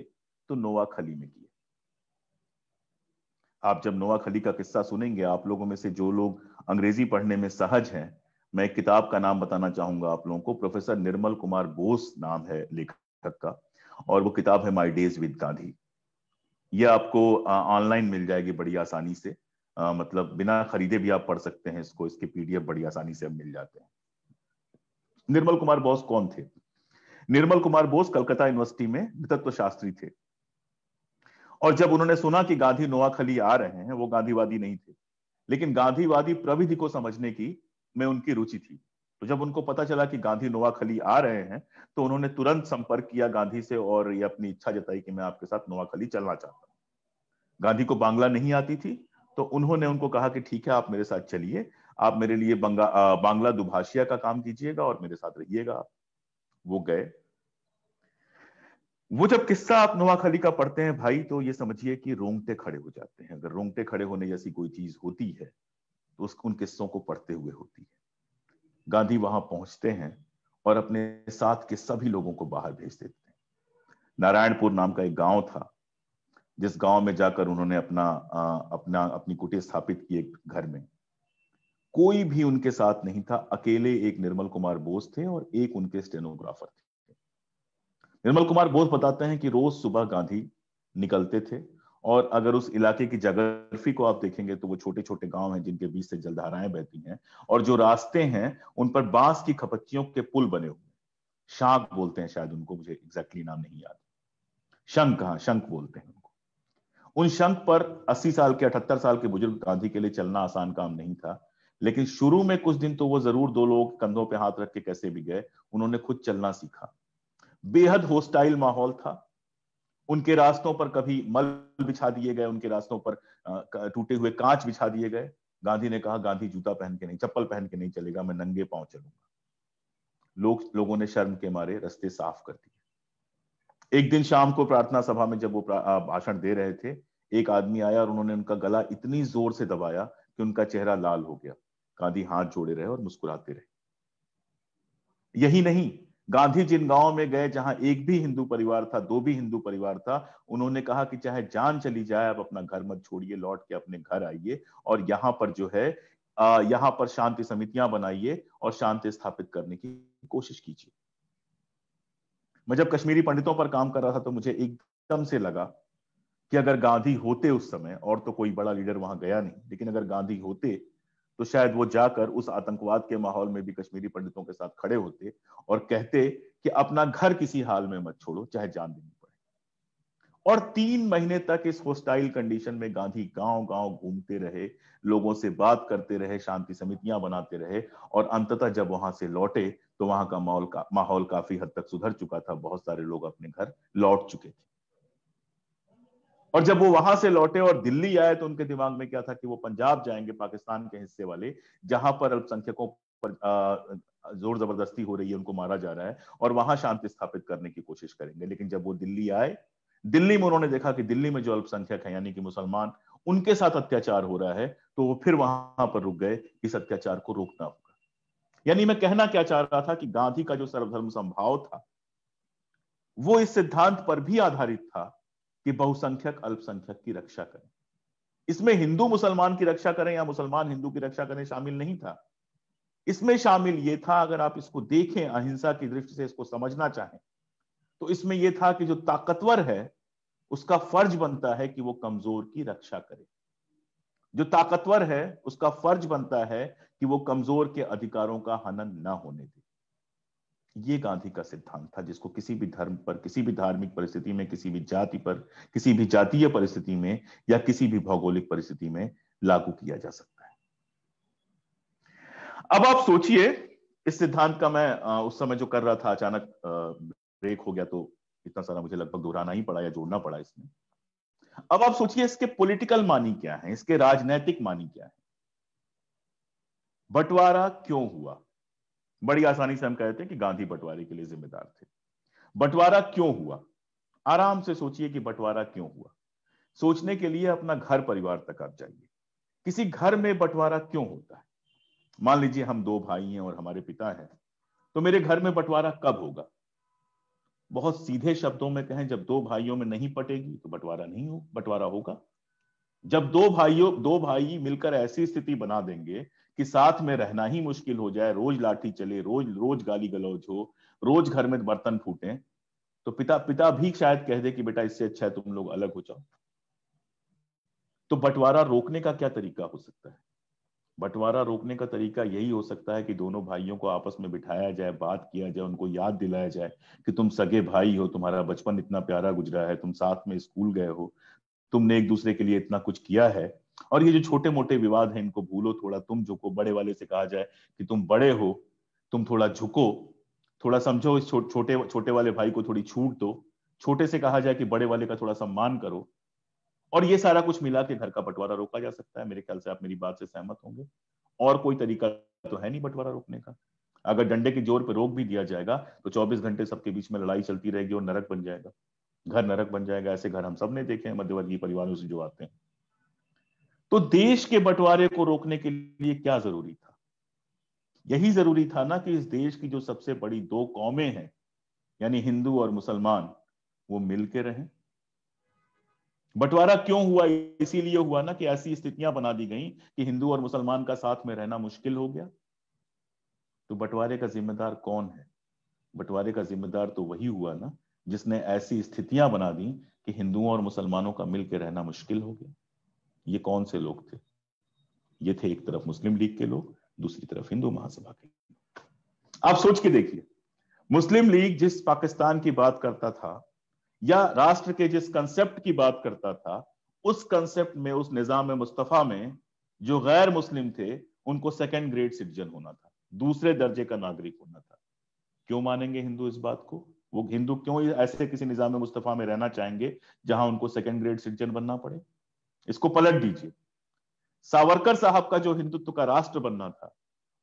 तो नोआखली में किए। आप जब नोआखली का किस्सा सुनेंगे, आप लोगों में से जो लोग अंग्रेजी पढ़ने में सहज हैं, मैं एक किताब का नाम बताना चाहूंगा आप लोगों को। प्रोफेसर निर्मल कुमार बोस नाम है लेखक का, और वो किताब है माय डेज विद गांधी। ये आपको ऑनलाइन मिल जाएगी बड़ी आसानी से। मतलब बिना खरीदे भी आप पढ़ सकते हैं इसको। इसके पीडीएफ बड़ी आसानी से अब मिल जाते हैं। निर्मल कुमार बोस कौन थे? निर्मल कुमार बोस कलकत्ता यूनिवर्सिटी में नृतत्व शास्त्री थे, और जब उन्होंने सुना कि गांधी नोआखली आ रहे हैं, वो गांधीवादी नहीं थे, लेकिन गांधीवादी प्रविधि को समझने की में उनकी रुचि थी। तो जब उनको पता चला कि गांधी नोआखली आ रहे हैं, तो उन्होंने तुरंत संपर्क किया गांधी से और ये अपनी इच्छा जताई कि मैं आपके साथ नोआखली चलना चाहता हूं। गांधी को बांग्ला नहीं आती थी, तो उन्होंने उनको कहा कि ठीक है, आप मेरे साथ चलिए, आप मेरे लिए बांग्ला दुभाषिया का काम कीजिएगा और मेरे साथ रहिएगा। वो गए। वो जब किस्सा आप नोआखली का पढ़ते हैं भाई, तो ये समझिए कि रोंगटे खड़े हो जाते हैं। अगर रोंगटे खड़े होने जैसी कोई चीज होती है तो उन किस्सों को पढ़ते हुए होती है। गांधी वहां पहुंचते हैं और अपने साथ के सभी लोगों को बाहर भेज देते हैं। नारायणपुर नाम का एक गांव था, जिस गांव में जाकर उन्होंने अपनी कुटीर स्थापित की एक घर में। कोई भी उनके साथ नहीं था, अकेले एक निर्मल कुमार बोस थे और एक उनके स्टेनोग्राफर थे। निर्मल कुमार बोस बताते हैं कि रोज सुबह गांधी निकलते थे, और अगर उस इलाके की ज्योग्राफी को आप देखेंगे तो वो छोटे छोटे गांव हैं जिनके बीच से जलधाराएं बहती हैं, और जो रास्ते हैं उन पर बांस की खपच्चियों के पुल बने हुए। शांक बोलते हैं शायद उनको, मुझे एग्जैक्टली नाम नहीं याद। शंख, हाँ शंख बोलते हैं उनको। उन शंख पर 80 साल के 78 साल के बुजुर्ग गांधी के लिए चलना आसान काम नहीं था, लेकिन शुरू में कुछ दिन तो वो जरूर दो लोग कंधों पे हाथ रख के कैसे भी गए, उन्होंने खुद चलना सीखा। बेहद होस्टाइल माहौल था। उनके रास्तों पर कभी मल बिछा दिए गए, उनके रास्तों पर टूटे हुए कांच बिछा दिए गए। गांधी ने कहा, गांधी जूता पहन के नहीं, चप्पल पहन के नहीं चलेगा, मैं नंगे पांव चलूंगा। लोगों ने शर्म के मारे रास्ते साफ कर दिए। एक दिन शाम को प्रार्थना सभा में जब वो भाषण दे रहे थे, एक आदमी आया और उन्होंने उनका गला इतनी जोर से दबाया कि उनका चेहरा लाल हो गया। गांधी हाथ जोड़े रहे और मुस्कुराते रहे। यही नहीं, गांधी जिन गांव में गए जहां एक भी हिंदू परिवार था, 2 भी हिंदू परिवार था, उन्होंने कहा कि चाहे जान चली जाए, आप अपना घर मत छोड़िए, लौट के अपने घर आइए और यहाँ पर जो है यहाँ पर शांति समितियां बनाइए और शांति स्थापित करने की कोशिश कीजिए। मैं जब कश्मीरी पंडितों पर काम कर रहा था तो मुझे एकदम से लगा कि अगर गांधी होते उस समय, और तो कोई बड़ा लीडर वहां गया नहीं, लेकिन अगर गांधी होते तो शायद वो जाकर उस आतंकवाद के माहौल में भी कश्मीरी पंडितों के साथ खड़े होते और कहते कि अपना घर किसी हाल में मत छोड़ो, चाहे जान देनी पड़े। और 3 महीने तक इस होस्टाइल कंडीशन में गांधी गांव गांव घूमते रहे, लोगों से बात करते रहे, शांति समितियां बनाते रहे, और अंततः जब वहां से लौटे तो वहां का माहौल काफी हद तक सुधर चुका था। बहुत सारे लोग अपने घर लौट चुके थे। और जब वो वहां से लौटे और दिल्ली आए तो उनके दिमाग में क्या था कि वो पंजाब जाएंगे, पाकिस्तान के हिस्से वाले, जहां पर अल्पसंख्यकों पर जोर जबरदस्ती हो रही है, उनको मारा जा रहा है, और वहां शांति स्थापित करने की कोशिश करेंगे। लेकिन जब वो दिल्ली आए, दिल्ली में उन्होंने देखा कि दिल्ली में जो अल्पसंख्यक है यानी कि मुसलमान, उनके साथ अत्याचार हो रहा है, तो वो फिर वहां पर रुक गए, इस अत्याचार को रोकना होगा। यानी मैं कहना क्या चाह रहा था कि गांधी का जो सर्वधर्म समभाव था वो इस सिद्धांत पर भी आधारित था कि बहुसंख्यक अल्पसंख्यक की रक्षा करें। इसमें हिंदू मुसलमान की रक्षा करें या मुसलमान हिंदू की रक्षा करें शामिल नहीं था। इसमें शामिल यह था, अगर आप इसको देखें अहिंसा की दृष्टि से, इसको समझना चाहें, तो इसमें यह था कि जो ताकतवर है उसका फर्ज बनता है कि वो कमजोर की रक्षा करे। जो ताकतवर है उसका फर्ज बनता है कि वो कमजोर के अधिकारों का हनन ना होने दे। ये गांधी का सिद्धांत था, जिसको किसी भी धर्म पर, किसी भी धार्मिक परिस्थिति में, किसी भी जाति पर, किसी भी जातीय परिस्थिति में या किसी भी भौगोलिक परिस्थिति में लागू किया जा सकता है। अब आप सोचिए, इस सिद्धांत का मैं उस समय जो कर रहा था, अचानक ब्रेक हो गया तो इतना सारा मुझे लगभग दोहराना ही पड़ा या जोड़ना पड़ा इसमें। अब आप सोचिए इसके पॉलिटिकल मानी क्या है, इसके राजनैतिक मानी क्या है। बंटवारा क्यों हुआ? बड़ी आसानी से हम कहते हैं कि गांधी बंटवारे के लिए जिम्मेदार थे। बंटवारा क्यों हुआ? आराम से सोचिए कि बंटवारा क्यों हुआ। सोचने के लिए अपना घर परिवार तक आप जाइए। किसी घर में बंटवारा क्यों होता है? मान लीजिए हम दो भाई हैं और हमारे पिता हैं, तो मेरे घर में बंटवारा कब होगा? बहुत सीधे शब्दों में कहें, जब दो भाइयों में नहीं पटेगी तो बंटवारा नहीं हो, बंटवारा होगा जब दो भाई मिलकर ऐसी स्थिति बना देंगे कि साथ में रहना ही मुश्किल हो जाए, रोज लाठी चले, रोज गाली गलौज हो, रोज घर में बर्तन फूटे, तो पिता भी शायद कह दे कि बेटा इससे अच्छा है तुम लोग अलग हो जाओ। तो बंटवारा रोकने का क्या तरीका हो सकता है? बंटवारा रोकने का तरीका यही हो सकता है कि दोनों भाइयों को आपस में बिठाया जाए, बात किया जाए, उनको याद दिलाया जाए कि तुम सगे भाई हो, तुम्हारा बचपन इतना प्यारा गुजरा है, तुम साथ में स्कूल गए हो, तुमने एक दूसरे के लिए इतना कुछ किया है, और ये जो छोटे मोटे विवाद हैं इनको भूलो, थोड़ा तुम झुको। बड़े वाले से कहा जाए कि तुम बड़े हो, तुम थोड़ा झुको, थोड़ा समझो, इस छोटे वाले भाई को थोड़ी छूट दो। छोटे से कहा जाए कि बड़े वाले का थोड़ा सम्मान करो, और ये सारा कुछ मिला के घर का बंटवारा रोका जा सकता है। मेरे ख्याल से आप मेरी बात से सहमत होंगे। और कोई तरीका तो है नहीं बंटवारा रोकने का। अगर डंडे के जोर पर रोक भी दिया जाएगा तो 24 घंटे सबके बीच में लड़ाई चलती रहेगी और नरक बन जाएगा, घर नरक बन जाएगा। ऐसे घर हम सब ने देखे हैं मध्यवर्गीय परिवारों से जो आते हैं। तो देश के बंटवारे को रोकने के लिए क्या जरूरी था? यही जरूरी था ना कि इस देश की जो सबसे बड़ी दो कौमें हैं, यानी हिंदू और मुसलमान, वो मिलके रहें। बंटवारा क्यों हुआ? इसीलिए हुआ ना कि ऐसी स्थितियां बना दी गई कि हिंदू और मुसलमान का साथ में रहना मुश्किल हो गया। तो बंटवारे का जिम्मेदार कौन है? बंटवारे का जिम्मेदार तो वही हुआ ना जिसने ऐसी स्थितियां बना दी कि हिंदुओं और मुसलमानों का मिलकर रहना मुश्किल हो गया। ये कौन से लोग थे? ये थे एक तरफ मुस्लिम लीग के लोग, दूसरी तरफ हिंदू महासभा के। आप सोच के देखिए, मुस्लिम लीग जिस पाकिस्तान की बात करता था या राष्ट्र के जिस कंसेप्ट की बात करता था, उस कंसेप्ट में, उस निजाम मुस्तफा में जो गैर मुस्लिम थे उनको सेकंड ग्रेड सिटीजन होना था, दूसरे दर्जे का नागरिक होना था। क्यों मानेंगे हिंदू इस बात को? वो हिंदू क्यों ऐसे किसी निजाम मुस्तफा में रहना चाहेंगे जहां उनको सेकंड ग्रेड सिटीजन बनना पड़े? इसको पलट दीजिए। सावरकर साहब का जो हिंदुत्व का राष्ट्र बनना था,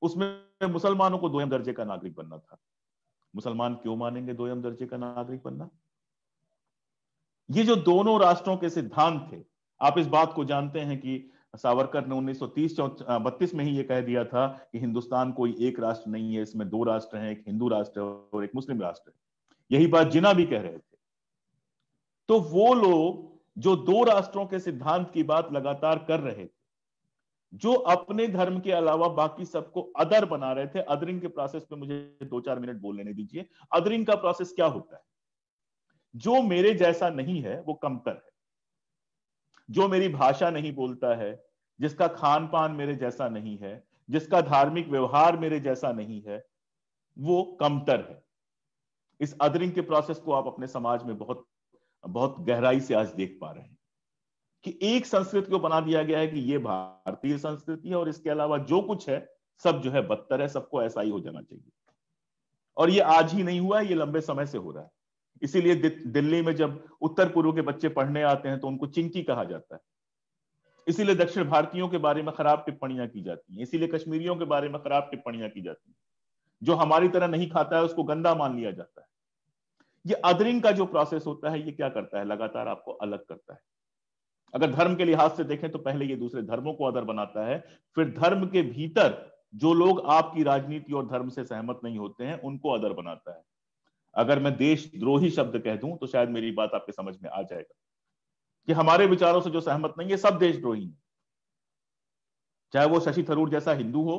उसमें मुसलमानों को दोयम दर्जे का नागरिक बनना था। मुसलमान क्यों मानेंगे दोयम दर्जे का नागरिक बनना? ये जो दोनों राष्ट्रों के सिद्धांत थे, आप इस बात को जानते हैं कि सावरकर ने 1932 में ही ये कह दिया था कि हिंदुस्तान कोई एक राष्ट्र नहीं है, इसमें दो राष्ट्र हैं, एक हिंदू राष्ट्र और एक मुस्लिम राष्ट्र है। यही बात जिन्ना भी कह रहे थे। तो वो लोग जो दो राष्ट्रों के सिद्धांत की बात लगातार कर रहे थे, जो अपने धर्म के अलावा बाकी सबको अदर बना रहे थे। अदरिंग के प्रोसेस पे मुझे 2-4 मिनट बोल लेने दीजिए। अदरिंग का प्रोसेस क्या होता है? जो मेरे जैसा नहीं है वो कमतर है, जो मेरी भाषा नहीं बोलता है, जिसका खान पान मेरे जैसा नहीं है, जिसका धार्मिक व्यवहार मेरे जैसा नहीं है, वो कमतर है। इस अदरिंग के प्रोसेस को आप अपने समाज में बहुत बहुत गहराई से आज देख पा रहे हैं कि एक संस्कृति को बना दिया गया है कि ये भारतीय संस्कृति है और इसके अलावा जो कुछ है सब जो है बदतर है, सबको ऐसा ही हो जाना चाहिए। और ये आज ही नहीं हुआ है, ये लंबे समय से हो रहा है। इसीलिए दिल्ली में जब उत्तर पूर्व के बच्चे पढ़ने आते हैं तो उनको चिंकी कहा जाता है। इसीलिए दक्षिण भारतीयों के बारे में खराब टिप्पणियां की जाती हैं, इसीलिए कश्मीरियों के बारे में खराब टिप्पणियां की जाती हैं। जो हमारी तरह नहीं खाता है उसको गंदा मान लिया जाता है। ये अदरिंग का जो प्रोसेस होता है ये क्या करता है, लगातार आपको अलग करता है। अगर धर्म के लिहाज से देखें तो पहले ये दूसरे धर्मों को अदर बनाता है, फिर धर्म के भीतर जो लोग आपकी राजनीति और धर्म से सहमत नहीं होते हैं उनको अदर बनाता है। अगर मैं देशद्रोही शब्द कह दूं तो शायद मेरी बात आपके समझ में आ जाएगा कि हमारे विचारों से जो सहमत नहीं है सब देशद्रोही हैं। चाहे वो शशि थरूर जैसा हिंदू हो,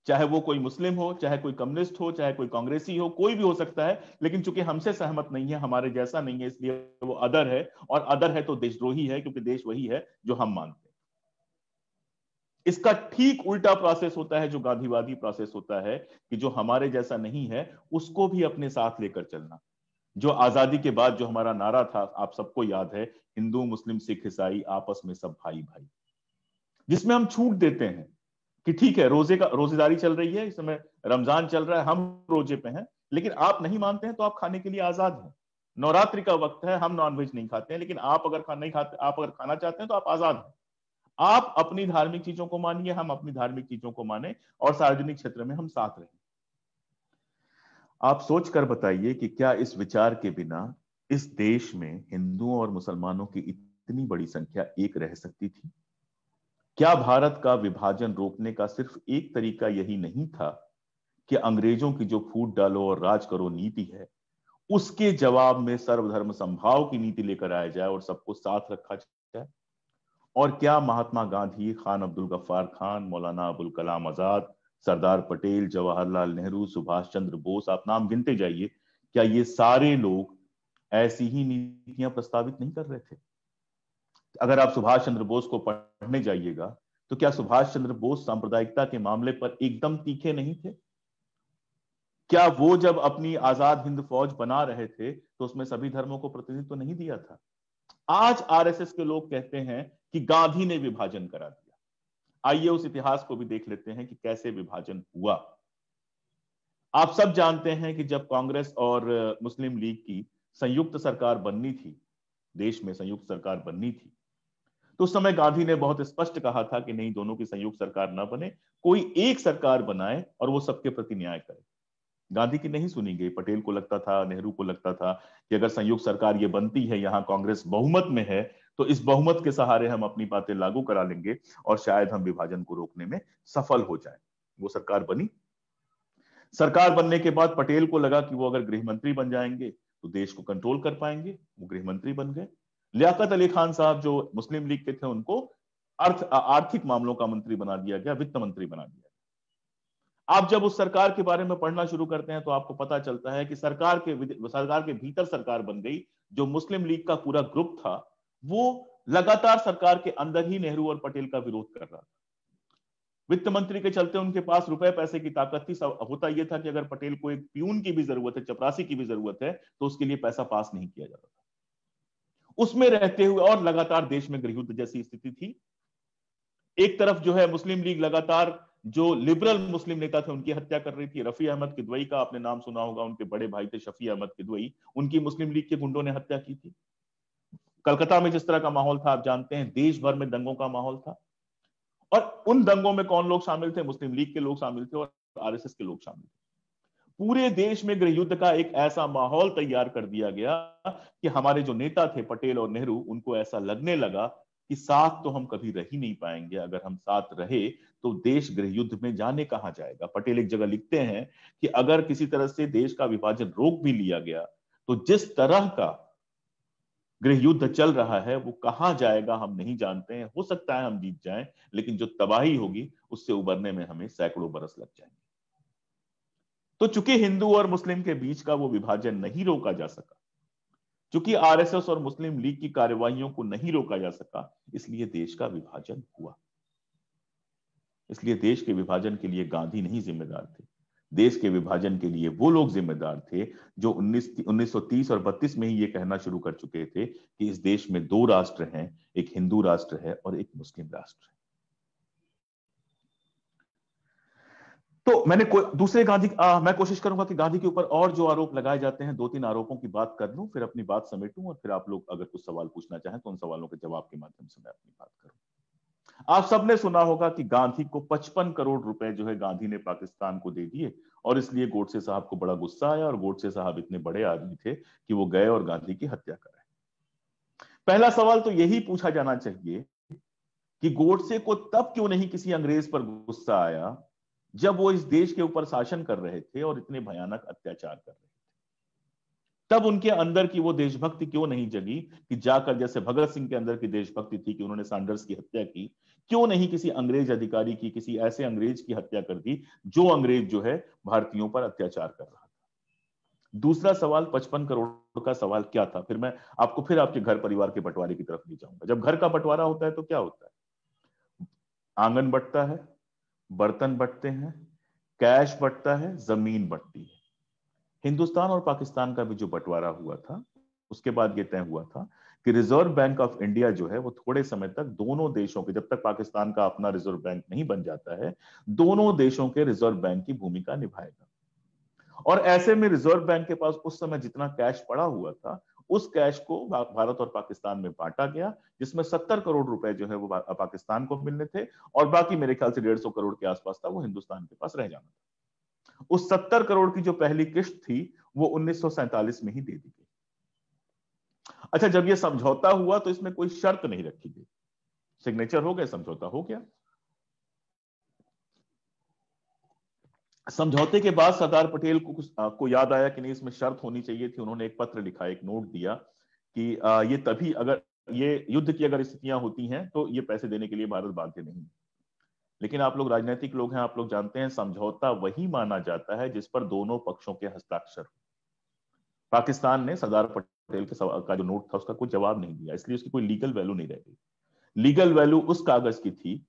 चाहे वो कोई मुस्लिम हो, चाहे कोई कम्युनिस्ट हो, चाहे कोई कांग्रेसी हो, कोई भी हो सकता है, लेकिन चूंकि हमसे सहमत नहीं है, हमारे जैसा नहीं है, इसलिए वो अदर है। और अदर है तो देशद्रोही है, क्योंकि देश वही है जो हम मानते हैं। इसका ठीक उल्टा प्रोसेस होता है जो गांधीवादी प्रोसेस होता है कि जो हमारे जैसा नहीं है उसको भी अपने साथ लेकर चलना। जो आजादी के बाद जो हमारा नारा था, आप सबको याद है, हिंदू मुस्लिम सिख ईसाई आपस में सब भाई भाई, जिसमें हम छूट देते हैं कि ठीक है रोजेदारी चल रही है, इस समय रमजान चल रहा है, हम रोजे पे हैं, लेकिन आप नहीं मानते हैं तो आप खाने के लिए आजाद हैं। नवरात्रि का वक्त है, हम नॉनवेज नहीं खाते हैं, लेकिन आप अगर खाना चाहते हैं तो आप आजाद हैं। आप अपनी धार्मिक चीजों को मानिए, हम अपनी धार्मिक चीजों को माने, और सार्वजनिक क्षेत्र में हम साथ रहें। आप सोच कर बताइए कि क्या इस विचार के बिना इस देश में हिंदुओं और मुसलमानों की इतनी बड़ी संख्या एक रह सकती थी? क्या भारत का विभाजन रोकने का सिर्फ एक तरीका यही नहीं था कि अंग्रेजों की जो फूट डालो और राज करो नीति है, उसके जवाब में सर्वधर्म समभाव की नीति लेकर आया जाए और सबको साथ रखा जाए? और क्या महात्मा गांधी, खान अब्दुल गफ्फार खान, मौलाना अबुल कलाम आजाद, सरदार पटेल, जवाहरलाल नेहरू, सुभाष चंद्र बोस, आप नाम गिनते जाइए, क्या ये सारे लोग ऐसी ही नीतियां प्रस्तावित नहीं कर रहे थे? अगर आप सुभाष चंद्र बोस को पढ़ने जाइएगा तो क्या सुभाष चंद्र बोस सांप्रदायिकता के मामले पर एकदम तीखे नहीं थे? क्या वो जब अपनी आजाद हिंद फौज बना रहे थे तो उसमें सभी धर्मों को प्रतिनिधित्व नहीं दिया था? आज आरएसएस के लोग कहते हैं कि गांधी ने विभाजन करा दिया। आइए उस इतिहास को भी देख लेते हैं कि कैसे विभाजन हुआ। आप सब जानते हैं कि जब कांग्रेस और मुस्लिम लीग की संयुक्त सरकार बननी थी, देश में संयुक्त सरकार बननी थी, तो उस समय गांधी ने बहुत स्पष्ट कहा था कि नहीं, दोनों की संयुक्त सरकार ना बने, कोई एक सरकार बनाए और वो सबके प्रति न्याय करे। गांधी की नहीं सुनी गई। पटेल को लगता था, नेहरू को लगता था कि अगर संयुक्त सरकार ये बनती है, यहां कांग्रेस बहुमत में है, तो इस बहुमत के सहारे हम अपनी बातें लागू करा लेंगे और शायद हम विभाजन को रोकने में सफल हो जाएं। वो सरकार बनी। सरकार बनने के बाद पटेल को लगा कि वो अगर गृह मंत्री बन जाएंगे तो देश को कंट्रोल कर पाएंगे। वो गृह मंत्री बन गए। लियाकत अली खान साहब जो मुस्लिम लीग के थे, उनको आर्थिक मामलों का मंत्री बना दिया गया, वित्त मंत्री बना दिया गया। आप जब उस सरकार के बारे में पढ़ना शुरू करते हैं तो आपको पता चलता है कि सरकार के भीतर सरकार बन गई। जो मुस्लिम लीग का पूरा ग्रुप था वो लगातार सरकार के अंदर ही नेहरू और पटेल का विरोध कर रहा था। वित्त मंत्री के चलते उनके पास रुपए पैसे की ताकत थी। होता यह था कि अगर पटेल को एक प्यून की भी जरूरत है, चपरासी की भी जरूरत है, तो उसके लिए पैसा पास नहीं किया जाता था। उसमें रहते हुए और लगातार देश में गृहयुद्ध जैसी स्थिति थी। एक तरफ जो है मुस्लिम लीग लगातार जो लिबरल मुस्लिम नेता थे उनकी हत्या कर रही थी। रफी अहमद किदवई का आपने नाम सुना होगा, उनके बड़े भाई थे शफी अहमद किदवई, उनकी मुस्लिम लीग के गुंडों ने हत्या की थी। कलकत्ता में जिस तरह का माहौल था आप जानते हैं, देश भर में दंगों का माहौल था। और उन दंगों में कौन लोग शामिल थे? मुस्लिम लीग के लोग शामिल थे और आरएसएस के लोग शामिल थे। पूरे देश में गृहयुद्ध का एक ऐसा माहौल तैयार कर दिया गया कि हमारे जो नेता थे पटेल और नेहरू, उनको ऐसा लगने लगा कि साथ तो हम कभी रह ही नहीं पाएंगे। अगर हम साथ रहे तो देश गृहयुद्ध में जाने कहां जाएगा। पटेल एक जगह लिखते हैं कि अगर किसी तरह से देश का विभाजन रोक भी लिया गया तो जिस तरह का गृहयुद्ध चल रहा है वो कहां जाएगा हम नहीं जानते हैं। हो सकता है हम जीत जाएं, लेकिन जो तबाही होगी उससे उबरने में हमें सैकड़ों बरस लग जाएंगे। तो चूंकि हिंदू और मुस्लिम के बीच का वो विभाजन नहीं रोका जा सका, चूंकि आरएसएस और मुस्लिम लीग की कार्यवाहियों को नहीं रोका जा सका, इसलिए देश का विभाजन हुआ। इसलिए देश के विभाजन के लिए गांधी नहीं जिम्मेदार थे। देश के विभाजन के लिए वो लोग जिम्मेदार थे जो 1930 और 32 में ही ये कहना शुरू कर चुके थे कि इस देश में दो राष्ट्र हैं, एक हिंदू राष्ट्र है और एक मुस्लिम राष्ट्र है। तो मैंने दूसरे गांधी मैं कोशिश करूंगा कि गांधी के ऊपर और जो आरोप लगाए जाते हैं 2-3 आरोपों की बात कर लूं, फिर अपनी बात समेटूं और फिर आप लोग अगर कुछ सवाल पूछना चाहें तो उन सवालों के जवाब के माध्यम से मैं अपनी बात करूं। आप सबने सुना होगा कि गांधी को 55 करोड़ रुपए जो है गांधी ने पाकिस्तान को दे दिए और इसलिए गोडसे साहब को बड़ा गुस्सा आया और गोडसे साहब इतने बड़े आदमी थे कि वो गए और गांधी की हत्या कराई। पहला सवाल तो यही पूछा जाना चाहिए कि गोडसे को तब क्यों नहीं किसी अंग्रेज पर गुस्सा आया जब वो इस देश के ऊपर शासन कर रहे थे और इतने भयानक अत्याचार कर रहे थे। तब उनके अंदर की वो देशभक्ति क्यों नहीं जगी कि जाकर, जैसे भगत सिंह के अंदर की देशभक्ति थी कि उन्होंने सैंडर्स की हत्या की, क्यों नहीं किसी अंग्रेज अधिकारी की, किसी ऐसे अंग्रेज की हत्या कर दी जो अंग्रेज जो है भारतीयों पर अत्याचार कर रहा था। दूसरा सवाल 55 करोड़ का सवाल क्या था। फिर मैं आपको फिर आपके घर परिवार के बंटवारे की तरफ ले जाऊंगा। जब घर का बंटवारा होता है तो क्या होता है? आंगन बंटता है, बर्तन बंटते हैं, कैश बंटता है, जमीन बंटती है। हिंदुस्तान और पाकिस्तान का भी जो बंटवारा हुआ था उसके बाद यह तय हुआ था कि रिजर्व बैंक ऑफ इंडिया जो है वो थोड़े समय तक दोनों देशों के, जब तक पाकिस्तान का अपना रिजर्व बैंक नहीं बन जाता है, दोनों देशों के रिजर्व बैंक की भूमिका निभाएगा। और ऐसे में रिजर्व बैंक के पास उस समय जितना कैश पड़ा हुआ था उस कैश को भारत और पाकिस्तान में बांटा गया, जिसमें 70 करोड़ रुपए जो है वो पाकिस्तान को मिलने थे और बाकी मेरे ख्याल से 150 करोड़ के आसपास था वो हिंदुस्तान के पास रह जाना था। उस 70 करोड़ की जो पहली किश्त थी वो 1947 में ही दे दी गई। अच्छा, जब ये समझौता हुआ तो इसमें कोई शर्त नहीं रखी गई, सिग्नेचर हो गए, समझौता हो गया। समझौते के बाद सरदार पटेल को याद आया कि नहीं, इसमें शर्त होनी चाहिए थी। उन्होंने एक पत्र लिखा, एक नोट दिया कि ये तभी, अगर ये युद्ध की अगर स्थितियां होती हैं तो ये पैसे देने के लिए भारत बाध्य नहीं। लेकिन आप लोग राजनीतिक लोग हैं, आप लोग जानते हैं समझौता वही माना जाता है जिस पर दोनों पक्षों के हस्ताक्षर। पाकिस्तान ने सरदार पटेल के का जो नोट था उसका कोई जवाब नहीं दिया, इसलिए उसकी कोई लीगल वैल्यू नहीं रह गई। लीगल वैल्यू उस कागज की थी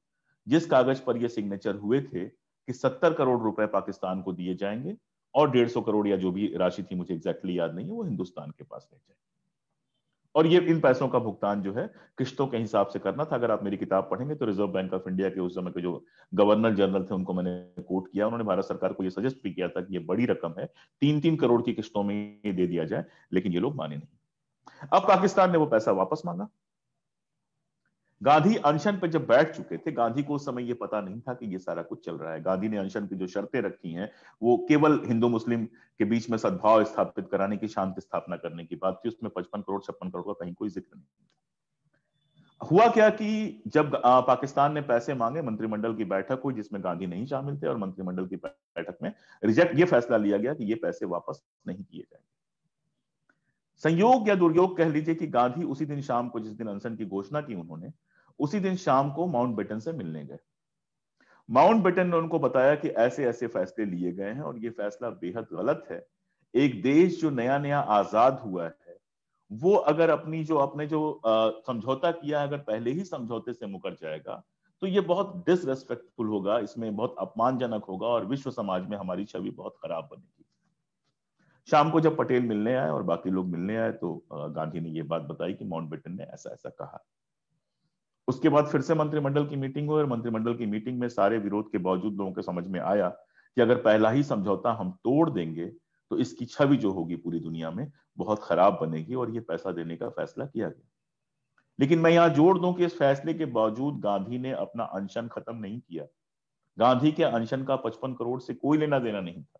जिस कागज पर ये सिग्नेचर हुए थे कि 70 करोड़ रुपए पाकिस्तान को दिए जाएंगे और 150 करोड़ या जो भी राशि थी, मुझे एग्जैक्टली याद नहीं है, वो हिंदुस्तान के पास रह जाए। और ये इन पैसों का भुगतान जो है किश्तों के हिसाब से करना था। अगर आप मेरी किताब पढ़ेंगे तो रिजर्व बैंक ऑफ इंडिया के उस समय के जो गवर्नर जनरल थे उनको मैंने कोट किया, उन्होंने भारत सरकार को ये सजेस्ट भी किया था कि ये बड़ी रकम है, 3-3 करोड़ की किश्तों में ये दे दिया जाए, लेकिन ये लोग माने नहीं। अब पाकिस्तान ने वो पैसा वापस मांगा। गांधी अनशन पे जब बैठ चुके थे, गांधी को उस समय ये पता नहीं था कि ये सारा कुछ चल रहा है। गांधी ने अनशन की जो शर्तें रखी हैं वो केवल हिंदू मुस्लिम के बीच में सद्भाव स्थापित कराने की, शांति स्थापना करने की बात थी। उसमें 55 करोड़ 56 करोड़ का कहीं कोई जिक्र नहीं था। हुआ क्या कि जब पाकिस्तान ने पैसे मांगे, मंत्रिमंडल की बैठक हुई जिसमें गांधी नहीं शामिल थे और मंत्रिमंडल की बैठक में ये फैसला लिया गया कि ये पैसे वापस नहीं किए जाएंगे। संयोग या दुर्योग कह लीजिए कि गांधी उसी दिन शाम को, जिस दिन अनशन की घोषणा की उन्होंने, उसी दिन शाम को माउंटबेटन से मिलने गए। माउंटबेटन ने उनको बताया कि ऐसे ऐसे फैसले लिए गए हैं और ये फैसला बेहद गलत है। एक देश जो नया नया आजाद हुआ है वो अगर अपने जो समझौता किया, अगर पहले ही समझौते से मुकर जाएगा तो ये बहुत डिसरेस्पेक्टफुल होगा, इसमें बहुत अपमानजनक होगा और विश्व समाज में हमारी छवि बहुत खराब बनेगी। शाम को जब पटेल मिलने आए और बाकी लोग मिलने आए तो गांधी ने ये बात बताई कि माउंटबेटन ने ऐसा ऐसा कहा। उसके बाद फिर से मंत्रिमंडल की मीटिंग हुई और मंत्रिमंडल की मीटिंग में सारे विरोध के बावजूद लोगों के समझ में आया कि अगर पहला ही समझौता हम तोड़ देंगे तो इसकी छवि जो होगी पूरी दुनिया में बहुत खराब बनेगी और ये पैसा देने का फैसला किया गया। लेकिन मैं यहां जोड़ दूं कि इस फैसले के बावजूद गांधी ने अपना अनशन खत्म नहीं किया। गांधी के अनशन का 55 करोड़ से कोई लेना देना नहीं था।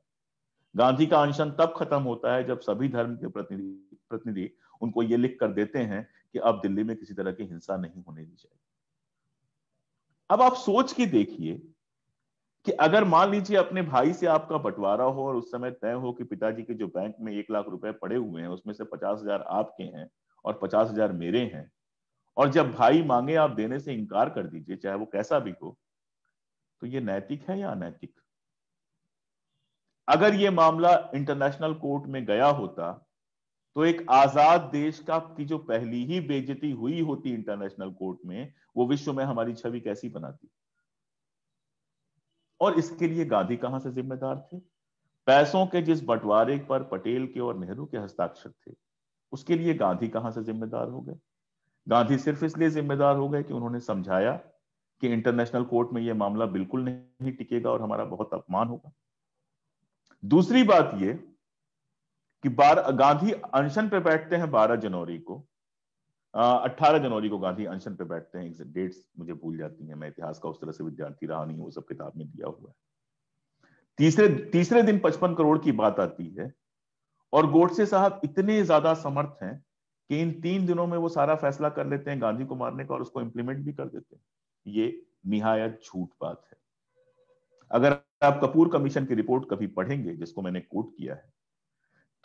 गांधी का अनशन तब खत्म होता है जब सभी धर्म के प्रतिनिधि उनको ये लिख कर देते हैं कि अब दिल्ली में किसी तरह की हिंसा नहीं होने दी जाएगी। अब आप सोच के देखिए कि अगर मान लीजिए अपने भाई से आपका बंटवारा हो और उस समय तय हो कि पिताजी के जो बैंक में 1 लाख रुपए पड़े हुए हैं उसमें से 50,000 आपके हैं और 50,000 मेरे हैं, और जब भाई मांगे आप देने से इनकार कर दीजिए, चाहे वो कैसा भी हो, तो ये नैतिक है या अनैतिक? अगर ये मामला इंटरनेशनल कोर्ट में गया होता तो एक आजाद देश की जो पहली ही बेइज्जती हुई होती इंटरनेशनल कोर्ट में, वो विश्व में हमारी छवि कैसी बनाती। और इसके लिए गांधी कहां से जिम्मेदार थे? पैसों के जिस बंटवारे पर पटेल के और नेहरू के हस्ताक्षर थे उसके लिए गांधी कहां से जिम्मेदार हो गए? गांधी सिर्फ इसलिए जिम्मेदार हो गए कि उन्होंने समझाया कि इंटरनेशनल कोर्ट में यह मामला बिल्कुल नहीं टिकेगा और हमारा बहुत अपमान होगा। दूसरी बात यह कि गांधी अनशन पे बैठते हैं 12 जनवरी को, 18 जनवरी को गांधी अनशन पे बैठते हैं। डेट्स मुझे भूल जाती हैं, मैं इतिहास का उस तरह से विद्यार्थी रहा नहीं, वो सब किताब में दिया हुआ है। तीसरे दिन 55 करोड़ की बात आती है और गोडसे साहब इतने ज्यादा समर्थ हैं कि इन 3 दिनों में वो सारा फैसला कर लेते हैं गांधी को मारने का और उसको इंप्लीमेंट भी कर देते हैं। ये निहायत झूठ बात है। अगर आप कपूर कमीशन की रिपोर्ट कभी पढ़ेंगे, जिसको मैंने कोट किया है,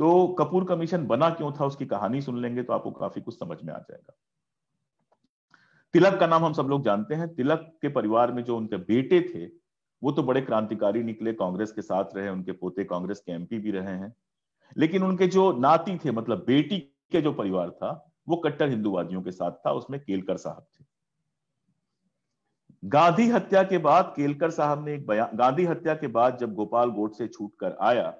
तो कपूर कमीशन बना क्यों था उसकी कहानी सुन लेंगे तो आपको काफी कुछ समझ में आ जाएगा। तिलक का नाम हम सब लोग जानते हैं। तिलक के परिवार में जो उनके बेटे थे वो तो बड़े क्रांतिकारी निकले, कांग्रेस के साथ रहे, उनके पोते कांग्रेस के एमपी भी रहे हैं। लेकिन उनके जो नाती थे, मतलब बेटी के जो परिवार था, वो कट्टर हिंदूवादियों के साथ था। उसमें केलकर साहब थे। गांधी हत्या के बाद केलकर साहब ने एक बयान, गांधी हत्या के बाद जब गोपाल गोडसे छूट कर आया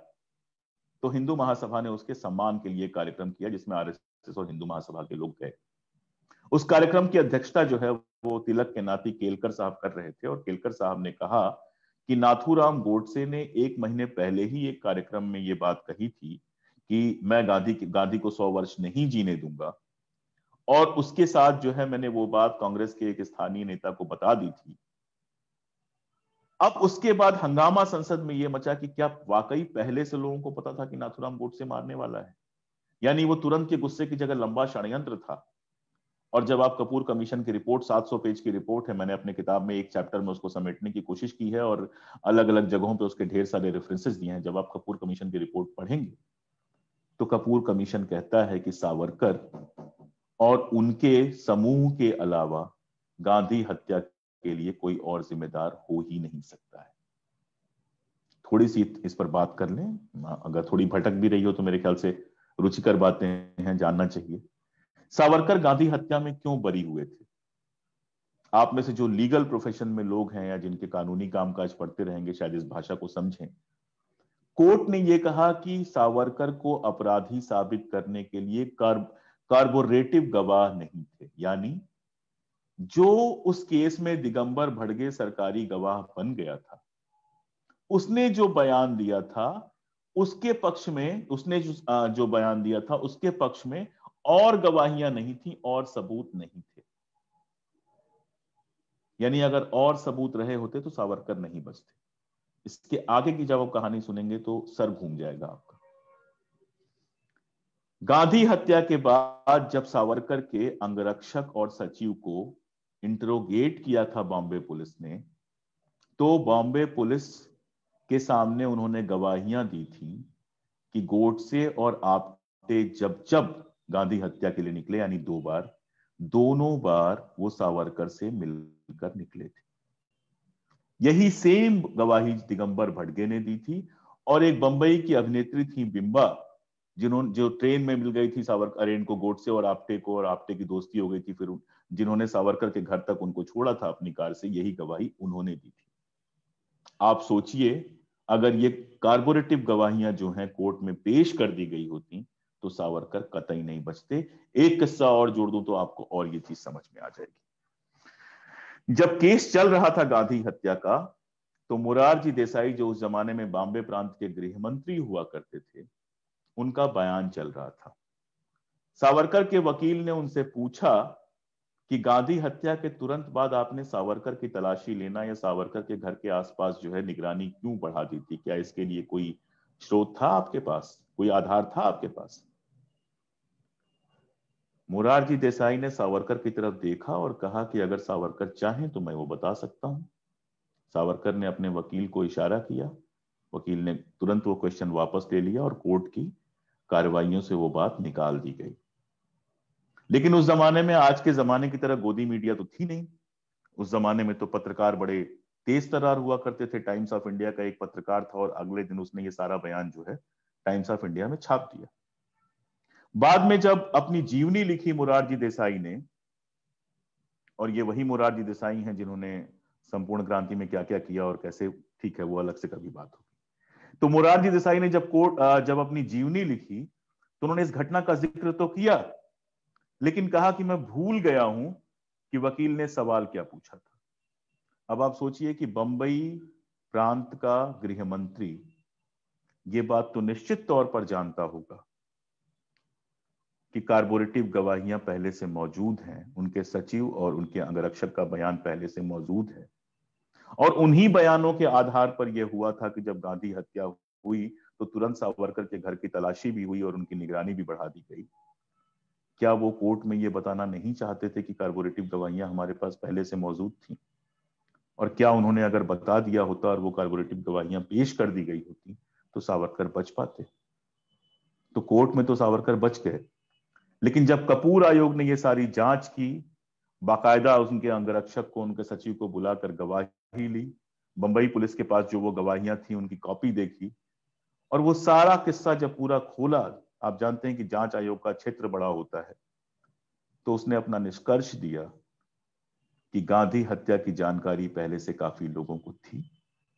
तो हिंदू महासभा ने उसके सम्मान के लिए कार्यक्रम किया जिसमें आरएसएस और हिंदू महासभा के लोग गए। उस कार्यक्रम की अध्यक्षता जो है वो तिलक के नाती केलकर साहब कर रहे थे और केलकर साहब ने कहा कि नाथूराम गोडसे ने 1 महीने पहले ही एक कार्यक्रम में ये बात कही थी कि मैं गांधी को 100 वर्ष नहीं जीने दूंगा, और उसके साथ जो है मैंने वो बात कांग्रेस के एक स्थानीय नेता को बता दी थी। अब उसके बाद हंगामा संसद में यह मचा कि क्या वाकई पहले से लोगों को पता था कि नाथूराम गोडसे मारने वाला है, यानी वो तुरंत के गुस्से की जगह लंबा षड्यंत्र था। और जब आप कपूर कमीशन की रिपोर्ट, 700 पेज की रिपोर्ट है, मैंने अपने किताब में एक चैप्टर में उसको समेटने की कोशिश की है और अलग अलग जगहों पे उसके ढेर सारे रेफरेंसेस दिए हैं। जब आप कपूर कमीशन की रिपोर्ट पढ़ेंगे तो कपूर कमीशन कहता है कि सावरकर और उनके समूह के अलावा गांधी हत्या के लिए कोई और जिम्मेदार हो ही नहीं सकता है। थोड़ी सी इस पर बात कर लें, अगर थोड़ी भटक भी रही हो तो मेरे ख्याल से रुचिकर बातें हैं, जानना चाहिए। सावरकर गांधी हत्या में क्यों बरी हुए थे? आप में से जो लीगल प्रोफेशन में लोग हैं या जिनके कानूनी कामकाज पढ़ते रहेंगे शायद इस भाषा को समझें। कोर्ट ने यह कहा कि सावरकर को अपराधी साबित करने के लिए कार्बोरेटिव गवाह नहीं थे, यानी जो उस केस में दिगंबर भड़गे सरकारी गवाह बन गया था, उसने जो बयान दिया था उसके पक्ष में, उसने जो बयान दिया था उसके पक्ष में और गवाहियां नहीं थी और सबूत नहीं थे। यानी अगर और सबूत रहे होते तो सावरकर नहीं बचते। इसके आगे की जब आप कहानी सुनेंगे तो सर घूम जाएगा आपका। गांधी हत्या के बाद जब सावरकर के अंगरक्षक और सचिव को इंटरोगेट किया था बॉम्बे पुलिस ने, तो बॉम्बे पुलिस के सामने उन्होंने गवाहियां दी थी कि गोडसे और आप्टे जब जब गांधी हत्या के लिए निकले, यानी 2 बार, दोनों बार वो सावरकर से मिलकर निकले थे। यही सेम गवाही दिगंबर भड़गे ने दी थी। और एक बंबई की अभिनेत्री थी बिंबा, जो ट्रेन में मिल गई थी सावरकर, अरे इनको गोडसे और आपटे की दोस्ती हो गई थी, फिर जिन्होंने सावरकर के घर तक उनको छोड़ा था अपनी कार से, यही गवाही उन्होंने दी थी। आप सोचिए अगर ये कार्बोरेटिव गवाहियां जो हैं कोर्ट में पेश कर दी गई होती तो सावरकर कतई नहीं बचते। एक किस्सा और जोड़ दूं तो आपको और ये चीज समझ में आ जाएगी। जब केस चल रहा था गांधी हत्या का, तो मोरारजी देसाई जो उस जमाने में बॉम्बे प्रांत के गृह मंत्री हुआ करते थे, उनका बयान चल रहा था। सावरकर के वकील ने उनसे पूछा कि गांधी हत्या के तुरंत बाद आपने सावरकर की तलाशी लेना या सावरकर के घर के आसपास जो है निगरानी क्यों बढ़ा दी थी? क्या इसके लिए कोई स्रोत था आपके पास, कोई आधार था आपके पास? मोरारजी देसाई ने सावरकर की तरफ देखा और कहा कि अगर सावरकर चाहें तो मैं वो बता सकता हूं। सावरकर ने अपने वकील को इशारा किया, वकील ने तुरंत वो क्वेश्चन वापस ले लिया और कोर्ट की कार्रवाइयों से वो बात निकाल दी गई। लेकिन उस जमाने में आज के जमाने की तरह गोदी मीडिया तो थी नहीं। उस जमाने में तो पत्रकार बड़े तेज तर्रार हुआ करते थे। टाइम्स ऑफ इंडिया का एक पत्रकार था और अगले दिन उसने ये सारा बयान जो है टाइम्स ऑफ इंडिया में छाप दिया। बाद में जब अपनी जीवनी लिखी मोरारजी देसाई ने, और ये वही मोरारजी देसाई हैं जिन्होंने संपूर्ण क्रांति में क्या क्या किया और कैसे, ठीक है वो अलग से कभी बात होगी। तो मोरारजी देसाई ने जब अपनी जीवनी लिखी तो उन्होंने इस घटना का जिक्र तो किया, लेकिन कहा कि मैं भूल गया हूं कि वकील ने सवाल क्या पूछा था। अब आप सोचिए कि बंबई प्रांत का गृह मंत्री ये बात तो निश्चित तौर पर जानता होगा कि कार्बोरेटिव गवाहियां पहले से मौजूद हैं, उनके सचिव और उनके अंगरक्षक का बयान पहले से मौजूद है, और उन्हीं बयानों के आधार पर यह हुआ था कि जब गांधी हत्या हुई तो तुरंत सावरकर के घर की तलाशी भी हुई और उनकी निगरानी भी बढ़ा दी गई। क्या वो कोर्ट में ये बताना नहीं चाहते थे कि कार्बोरेटिव गवाहियां हमारे पास पहले से मौजूद थी? और क्या उन्होंने अगर बता दिया होता और वो कार्बोरेटिव गवाहियां पेश कर दी गई होती तो सावरकर बच पाते? तो कोर्ट में तो सावरकर बच गए, लेकिन जब कपूर आयोग ने ये सारी जांच की, बाकायदा उनके अंगरक्षक को, उनके सचिव को बुलाकर गवाही ली, बंबई पुलिस के पास जो वो गवाहियां थी उनकी कॉपी देखी, और वो सारा किस्सा जब पूरा खोला, आप जानते हैं कि जांच आयोग का क्षेत्र बड़ा होता है, तो उसने अपना निष्कर्ष दिया कि गांधी हत्या की जानकारी पहले से काफी लोगों को थी।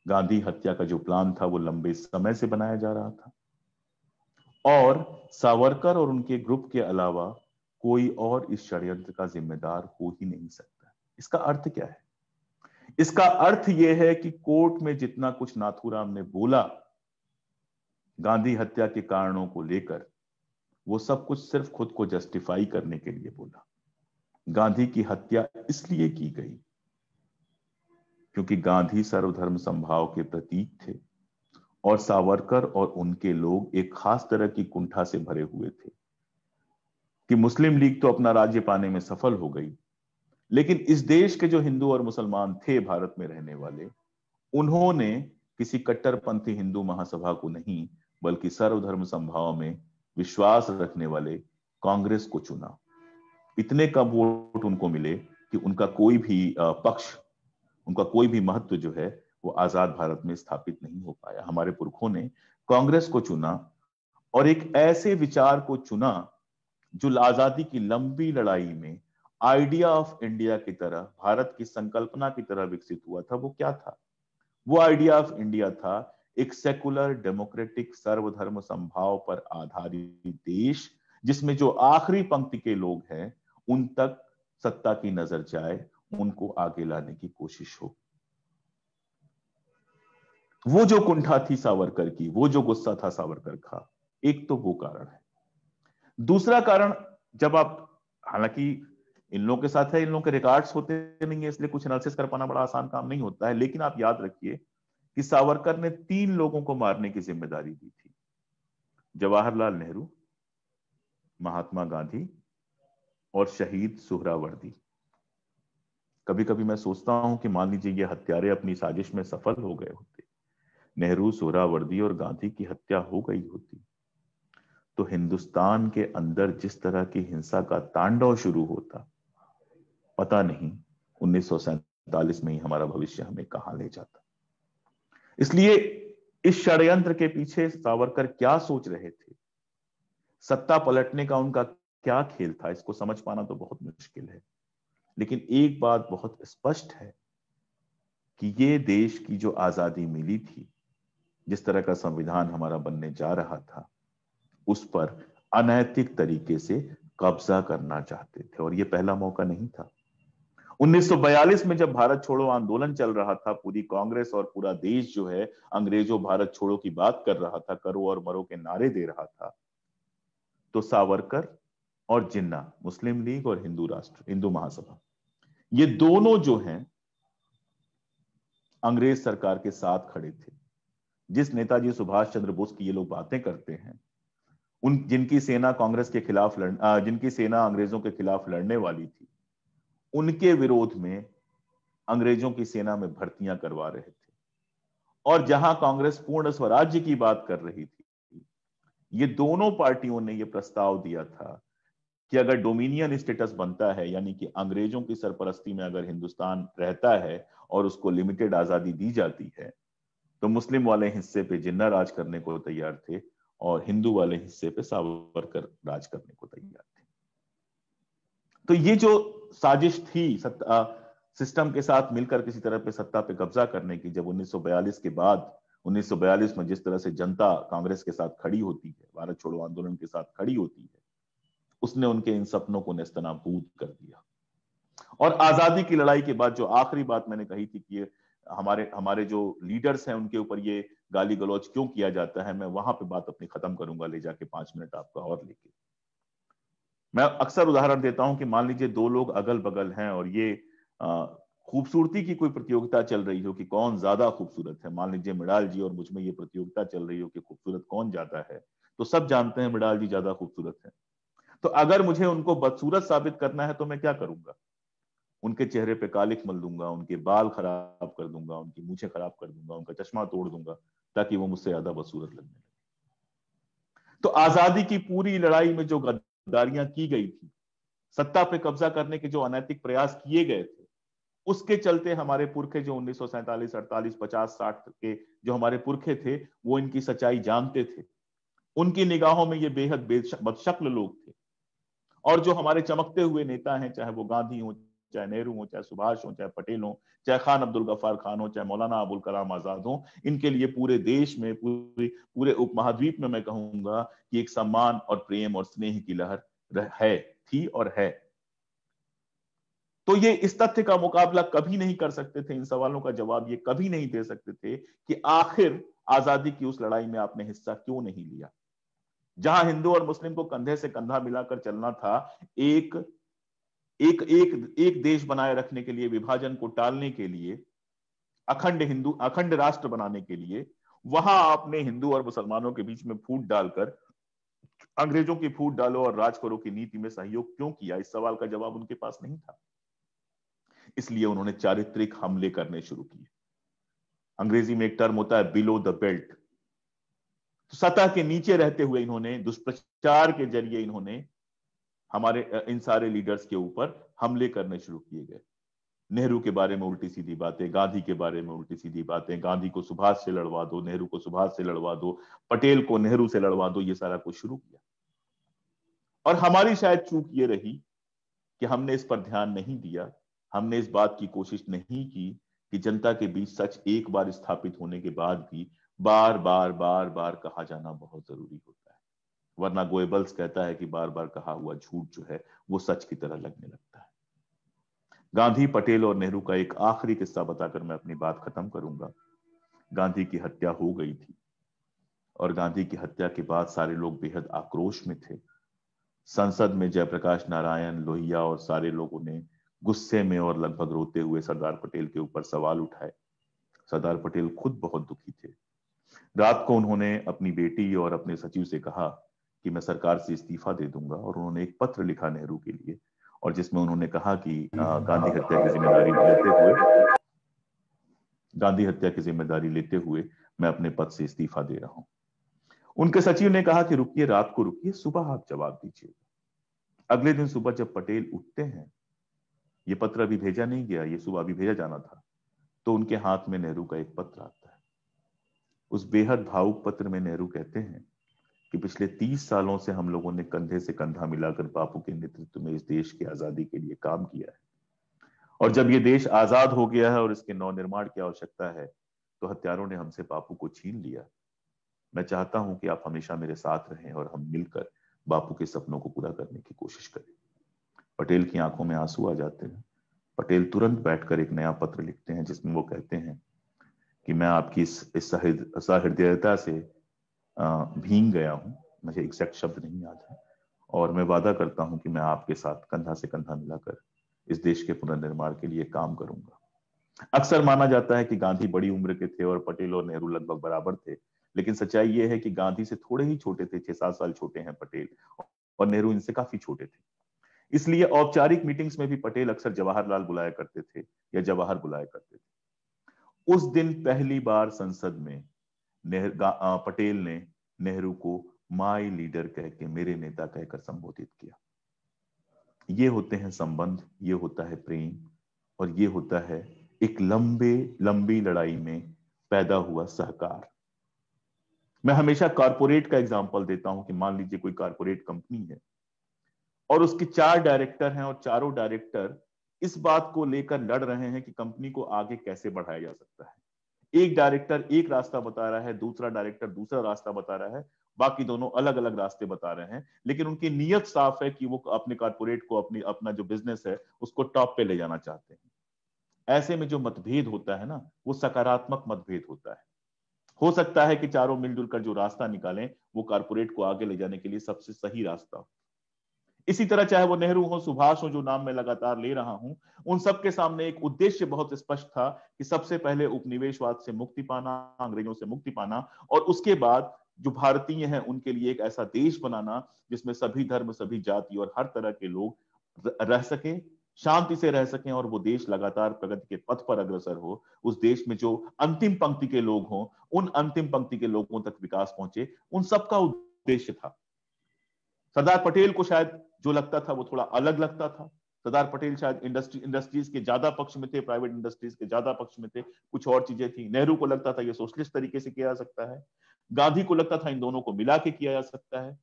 गांधी हत्या का जो प्लान था वो लंबे समय से बनाया जा रहा था, और सावरकर और उनके ग्रुप के अलावा कोई और इस षड्यंत्र का जिम्मेदार हो ही नहीं सकता। इसका अर्थ क्या है? इसका अर्थ यह है कि कोर्ट में जितना कुछ नाथूराम ने बोला गांधी हत्या के कारणों को लेकर, वो सब कुछ सिर्फ खुद को जस्टिफाई करने के लिए बोला। गांधी की हत्या इसलिए की गई क्योंकि गांधी सर्वधर्म समभाव के प्रतीक थे और सावरकर और उनके लोग एक खास तरह की कुंठा से भरे हुए थे कि मुस्लिम लीग तो अपना राज्य पाने में सफल हो गई, लेकिन इस देश के जो हिंदू और मुसलमान थे भारत में रहने वाले, उन्होंने किसी कट्टरपंथी हिंदू महासभा को नहीं बल्कि सर्वधर्म समभाव में विश्वास रखने वाले कांग्रेस को चुना। इतने कम वोट उनको मिले कि उनका कोई भी पक्ष, उनका कोई भी महत्व जो है वो आजाद भारत में स्थापित नहीं हो पाया। हमारे पुरखों ने कांग्रेस को चुना और एक ऐसे विचार को चुना जो आजादी की लंबी लड़ाई में आइडिया ऑफ इंडिया की तरह, भारत की संकल्पना की तरह विकसित हुआ था। वो क्या था? वो आइडिया ऑफ इंडिया था एक सेकुलर डेमोक्रेटिक सर्वधर्म समभाव पर आधारित देश, जिसमें जो आखिरी पंक्ति के लोग हैं उन तक सत्ता की नजर जाए, उनको आगे लाने की कोशिश हो। वो जो कुंठा थी सावरकर की, वो जो गुस्सा था सावरकर का, एक तो वो कारण है। दूसरा कारण, जब आप, हालांकि इन लोगों के साथ है, इन लोगों के रिकॉर्ड्स होते नहीं है इसलिए कुछ एनालिसिस कर पाना बड़ा आसान काम नहीं होता है, लेकिन आप याद रखिए कि सावरकर ने 3 लोगों को मारने की जिम्मेदारी दी थी: जवाहरलाल नेहरू, महात्मा गांधी और शहीद सुहरावर्दी। कभी कभी मैं सोचता हूं कि मान लीजिए ये हत्यारे अपनी साजिश में सफल हो गए होते, नेहरू, सुहरावर्दी और गांधी की हत्या हो गई होती, तो हिंदुस्तान के अंदर जिस तरह की हिंसा का तांडव शुरू होता, पता नहीं 1947 में ही हमारा भविष्य हमें कहां ले जाता। इसलिए इस षड्यंत्र के पीछे सावरकर क्या सोच रहे थे, सत्ता पलटने का उनका क्या खेल था, इसको समझ पाना तो बहुत मुश्किल है। लेकिन एक बात बहुत स्पष्ट है कि ये देश की जो आजादी मिली थी, जिस तरह का संविधान हमारा बनने जा रहा था, उस पर अनैतिक तरीके से कब्जा करना चाहते थे, और ये पहला मौका नहीं था। 1942 में जब भारत छोड़ो आंदोलन चल रहा था, पूरी कांग्रेस और पूरा देश जो है अंग्रेजों भारत छोड़ो की बात कर रहा था, करो और मरो के नारे दे रहा था, तो सावरकर और जिन्ना, मुस्लिम लीग और हिंदू राष्ट्र, हिंदू महासभा, ये दोनों जो हैं अंग्रेज सरकार के साथ खड़े थे। जिस नेताजी सुभाष चंद्र बोस की ये लोग बातें करते हैं, उन जिनकी सेना कांग्रेस के खिलाफ जिनकी सेना अंग्रेजों के खिलाफ लड़ने वाली थी, उनके विरोध में अंग्रेजों की सेना में भर्तियां करवा रहे थे। और जहां कांग्रेस पूर्ण स्वराज्य की बात कर रही थी, ये दोनों पार्टियों ने यह प्रस्ताव दिया था कि अगर डोमिनियन स्टेटस बनता है, यानी कि अंग्रेजों की सरपरस्ती में अगर हिंदुस्तान रहता है और उसको लिमिटेड आजादी दी जाती है, तो मुस्लिम वाले हिस्से पे जिन्ना राज करने को तैयार थे और हिंदू वाले हिस्से पे सावरकर राज करने को तैयार थे। तो ये जो साजिश थी सिस्टम के साथ मिलकर किसी तरह पे सत्ता पे कब्जा करने की, जब 1942 के बाद, 1942 में जिस तरह से जनता कांग्रेस के साथ खड़ी होती है, भारत छोड़ो आंदोलन के साथ खड़ी होती है, उसने उनके इन सपनों को नेस्तनाबूद कर दिया। और आजादी की लड़ाई के बाद जो आखिरी बात मैंने कही थी कि हमारे जो लीडर्स हैं उनके ऊपर ये गाली गलौज क्यों किया जाता है, मैं वहां पे बात अपनी खत्म करूंगा ले जाके 5 मिनट आपका और लेके। मैं अक्सर उदाहरण देता हूं कि मान लीजिए दो लोग अगल बगल हैं और ये खूबसूरती की कोई प्रतियोगिता चल रही हो कि कौन ज्यादा खूबसूरत है। मान लीजिए मृणाल जी और मुझ में ये प्रतियोगिता चल रही हो कि खूबसूरत कौन ज्यादा है, तो सब जानते हैं मृणाल जी ज्यादा खूबसूरत है। तो अगर मुझे उनको बदसूरत साबित करना है तो मैं क्या करूंगा? उनके चेहरे पे कालिख मल दूंगा, उनके बाल खराब कर दूंगा, उनकी मूछें खराब कर दूंगा, उनका चश्मा तोड़ दूंगा ताकि वो मुझसे ज्यादा बदसूरत लगने लगे। तो आजादी की पूरी लड़ाई में जो गद्दारियां की गई थी, सत्ता पे कब्जा करने के जो अनैतिक प्रयास किए गए थे, उसके चलते हमारे पुरखे जो 1947, 48, 50, 60 के जो हमारे पुरखे थे वो इनकी सच्चाई जानते थे। उनकी निगाहों में ये बेहद बदशक्ल लोग थे। और जो हमारे चमकते हुए नेता हैं, चाहे वो गांधी हो, चाहे नेहरू हो, चाहे सुभाष हो, चाहे पटेल हो, चाहे खान अब्दुल गफ्फार खान हो, चाहे मौलाना अबुल कलाम आजाद हो, इनके लिए पूरे देश में, पूरे उपमहाद्वीप में मैं कहूंगा कि एक सम्मान और प्रेम और स्नेह की लहर है, थी और है। तो ये इस तथ्य का मुकाबला कभी नहीं कर सकते थे, इन सवालों का जवाब ये कभी नहीं दे सकते थे कि आखिर आजादी की उस लड़ाई में आपने हिस्सा क्यों नहीं लिया। जहां हिंदू और मुस्लिम को कंधे से कंधा मिलाकर चलना था, एक एक एक एक देश बनाए रखने के लिए, विभाजन को टालने के लिए, अखंड राष्ट्र बनाने के लिए, वहां आपने हिंदू और मुसलमानों के बीच में फूट डालकर अंग्रेजों की फूट डालो और राज करो की नीति में सहयोग क्यों किया? इस सवाल का जवाब उनके पास नहीं था। इसलिए उन्होंने चारित्रिक हमले करने शुरू किए। अंग्रेजी में एक टर्म होता है बिलो द बेल्ट। तो सतह के नीचे रहते हुए इन्होंने दुष्प्रचार के जरिए इन्होंने हमारे इन सारे लीडर्स के ऊपर हमले करने शुरू किए गए। नेहरू के बारे में उल्टी सीधी बातें, गांधी के बारे में उल्टी सीधी बातें, गांधी को सुभाष से लड़वा दो, नेहरू को सुभाष से लड़वा दो, पटेल को नेहरू से लड़वा दो, ये सारा कुछ शुरू किया। और हमारी शायद चूक ये रही कि हमने इस पर ध्यान नहीं दिया, हमने इस बात की कोशिश नहीं की कि जनता के बीच सच एक बार स्थापित होने के बाद भी बार बार बार बार कहा जाना बहुत जरूरी होता है। वरना गोएबल्स कहता है कि बार बार कहा हुआ झूठ जो है वो सच की तरह लगने लगता है। गांधी, पटेल और नेहरू का एक आखिरी किस्सा बताकर मैं अपनी बात खत्म करूंगा। गांधी की हत्या हो गई थी और गांधी की हत्या के बाद सारे लोग बेहद आक्रोश में थे। संसद में जयप्रकाश नारायण, लोहिया और सारे लोगों ने गुस्से में और लगभग रोते हुए सरदार पटेल के ऊपर सवाल उठाए। सरदार पटेल खुद बहुत दुखी थे। रात को उन्होंने अपनी बेटी और अपने सचिव से कहा कि मैं सरकार से इस्तीफा दे दूंगा, और उन्होंने एक पत्र लिखा नेहरू के लिए और जिसमें उन्होंने कहा कि गांधी हत्या की जिम्मेदारी लेते हुए मैं अपने पद से इस्तीफा दे रहा हूं। उनके सचिव ने कहा कि रुकिए, रात को रुकिए, सुबह आप जवाब दीजिएगा। अगले दिन सुबह जब पटेल उठते हैं, ये पत्र अभी भेजा नहीं गया, ये सुबह अभी भेजा जाना था, तो उनके हाथ में नेहरू का एक पत्र आता है। उस बेहद भावुक पत्र में नेहरू कहते हैं कि पिछले 30 सालों से हम लोगों ने कंधे से कंधा मिलाकर बापू के नेतृत्व में इस देश की आजादी के लिए काम किया है, और जब ये देश आजाद हो गया है और इसके नवनिर्माण की आवश्यकता है तो हत्यारों ने हमसे बापू को छीन लिया। मैं चाहता हूं कि आप हमेशा मेरे साथ रहें और हम मिलकर बापू के सपनों को पूरा करने की कोशिश करें। पटेल की आंखों में आंसू आ जाते हैं। पटेल तुरंत बैठकर एक नया पत्र लिखते हैं जिसमें वो कहते हैं कि मैं आपकी इस सहृदयता से भींग गया हूं, मुझे एग्जैक्ट शब्द नहीं याद है, और मैं वादा करता हूं कि मैं आपके साथ कंधा से कंधा मिलाकर इस देश के पुनर्निर्माण के लिए काम करूंगा। अक्सर माना जाता है कि गांधी बड़ी उम्र के थे और पटेल और नेहरू लगभग बराबर थे, लेकिन सच्चाई यह है कि गांधी से थोड़े ही छोटे थे, 6-7 साल छोटे हैं पटेल, और नेहरू इनसे काफी छोटे थे। इसलिए औपचारिक मीटिंग्स में भी पटेल अक्सर जवाहरलाल बुलाया करते थे या जवाहर बुलाया करते थे। उस दिन पहली बार संसद में पटेल ने नेहरू को माय लीडर कह के, मेरे नेता कहकर संबोधित किया। ये होते हैं संबंध, ये होता है प्रेम, और ये होता है एक लंबी लड़ाई में पैदा हुआ सहकार। मैं हमेशा कारपोरेट का एग्जांपल देता हूं कि मान लीजिए कोई कारपोरेट कंपनी है और उसके 4 डायरेक्टर हैं और चारों डायरेक्टर इस बात को लेकर लड़ रहे हैं कि कंपनी को आगे कैसे बढ़ाया जा सकता है। एक डायरेक्टर एक रास्ता बता रहा है, दूसरा डायरेक्टर दूसरा रास्ता बता रहा है। बाकी दोनों अलग अलग रास्ते बता रहे हैं, लेकिन उनकी नीयत साफ है कि वो अपने कारपोरेट को, अपना जो बिजनेस है उसको टॉप पे ले जाना चाहते हैं। ऐसे में जो मतभेद होता है ना, वो सकारात्मक मतभेद होता है। हो सकता है कि चारों मिलजुल कर जो रास्ता निकालें वो कारपोरेट को आगे ले जाने के लिए सबसे सही रास्ता हो। इसी तरह चाहे वो नेहरू हो, सुभाष हो, जो नाम मैं लगातार ले रहा हूं, उन सबके सामने एक उद्देश्य बहुत स्पष्ट था कि सबसे पहले उपनिवेशवाद से मुक्ति पाना, अंग्रेजों से मुक्ति पाना, और उसके बाद जो भारतीय हैं उनके लिए एक ऐसा देश बनाना जिसमें सभी धर्म, सभी जाति और हर तरह के लोग रह सके, शांति से रह सकें, और वो देश लगातार प्रगति के पथ पर अग्रसर हो। उस देश में जो अंतिम पंक्ति के लोग हों, उन अंतिम पंक्ति के लोगों तक विकास पहुंचे, उन सबका उद्देश्य था। सरदार पटेल को शायद जो लगता था वो थोड़ा अलग लगता था। सरदार पटेल शायद इंडस्ट्रीज के ज्यादा पक्ष में थे, प्राइवेट इंडस्ट्रीज के ज्यादा पक्ष में थे, कुछ और चीजें थी। नेहरू को लगता था ये सोशलिस्ट तरीके से किया जा सकता है। गांधी को लगता था इन दोनों को मिला के किया जा सकता है।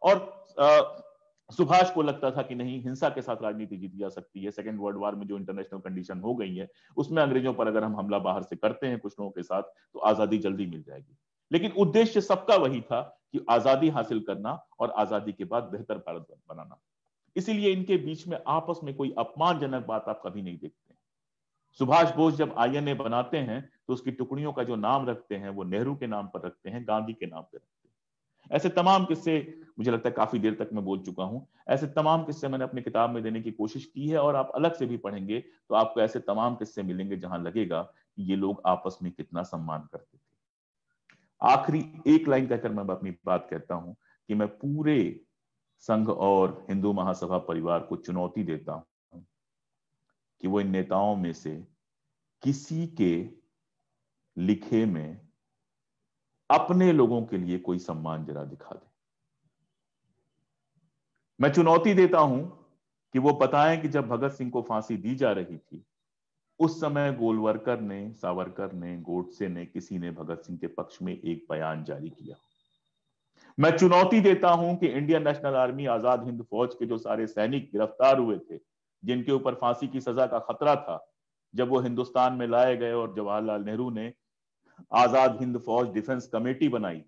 और सुभाष को लगता था कि नहीं, हिंसा के साथ राजनीति जीती जा सकती है। सेकेंड वर्ल्ड वॉर में जो इंटरनेशनल कंडीशन हो गई है उसमें अंग्रेजों पर अगर हम हमला बाहर से करते हैं कुछ लोगों के साथ तो आजादी जल्दी मिल जाएगी। लेकिन उद्देश्य सबका वही था कि आजादी हासिल करना और आजादी के बाद बेहतर भारत बनाना। इसीलिए इनके बीच में आपस में कोई अपमानजनक बात आप कभी नहीं देखते। सुभाष बोस जब आईएनए बनाते हैं तो उसकी टुकड़ियों का जो नाम रखते हैं वो नेहरू के नाम पर रखते हैं, गांधी के नाम पर रखते हैं। ऐसे तमाम किस्से, मुझे लगता है काफी देर तक मैं बोल चुका हूं, ऐसे तमाम किस्से मैंने अपनी किताब में देने की कोशिश की है, और आप अलग से भी पढ़ेंगे तो आपको ऐसे तमाम किस्से मिलेंगे जहां लगेगा कि ये लोग आपस में कितना सम्मान करते थे। आखिरी एक लाइन कहकर मैं अपनी बात कहता हूं कि मैं पूरे संघ और हिंदू महासभा परिवार को चुनौती देता हूं कि वो इन नेताओं में से किसी के लिखे में अपने लोगों के लिए कोई सम्मान जरा दिखा दे। मैं चुनौती देता हूं कि वो बताएं कि जब भगत सिंह को फांसी दी जा रही थी उस समय गोलवरकर ने, सावरकर ने, गोडसे ने, किसी ने भगत सिंह के पक्ष में एक बयान जारी किया। मैं चुनौती देता हूं कि Indian national army, Azad Hind फौज के जो सारे सैनिक गिरफ्तार हुए थे, जिनके ऊपर फांसी की सजा का खतरा था, जब वो हिंदुस्तान में लाए गए और जवाहरलाल नेहरू ने आजाद हिंद फौज डिफेंस कमेटी बनाई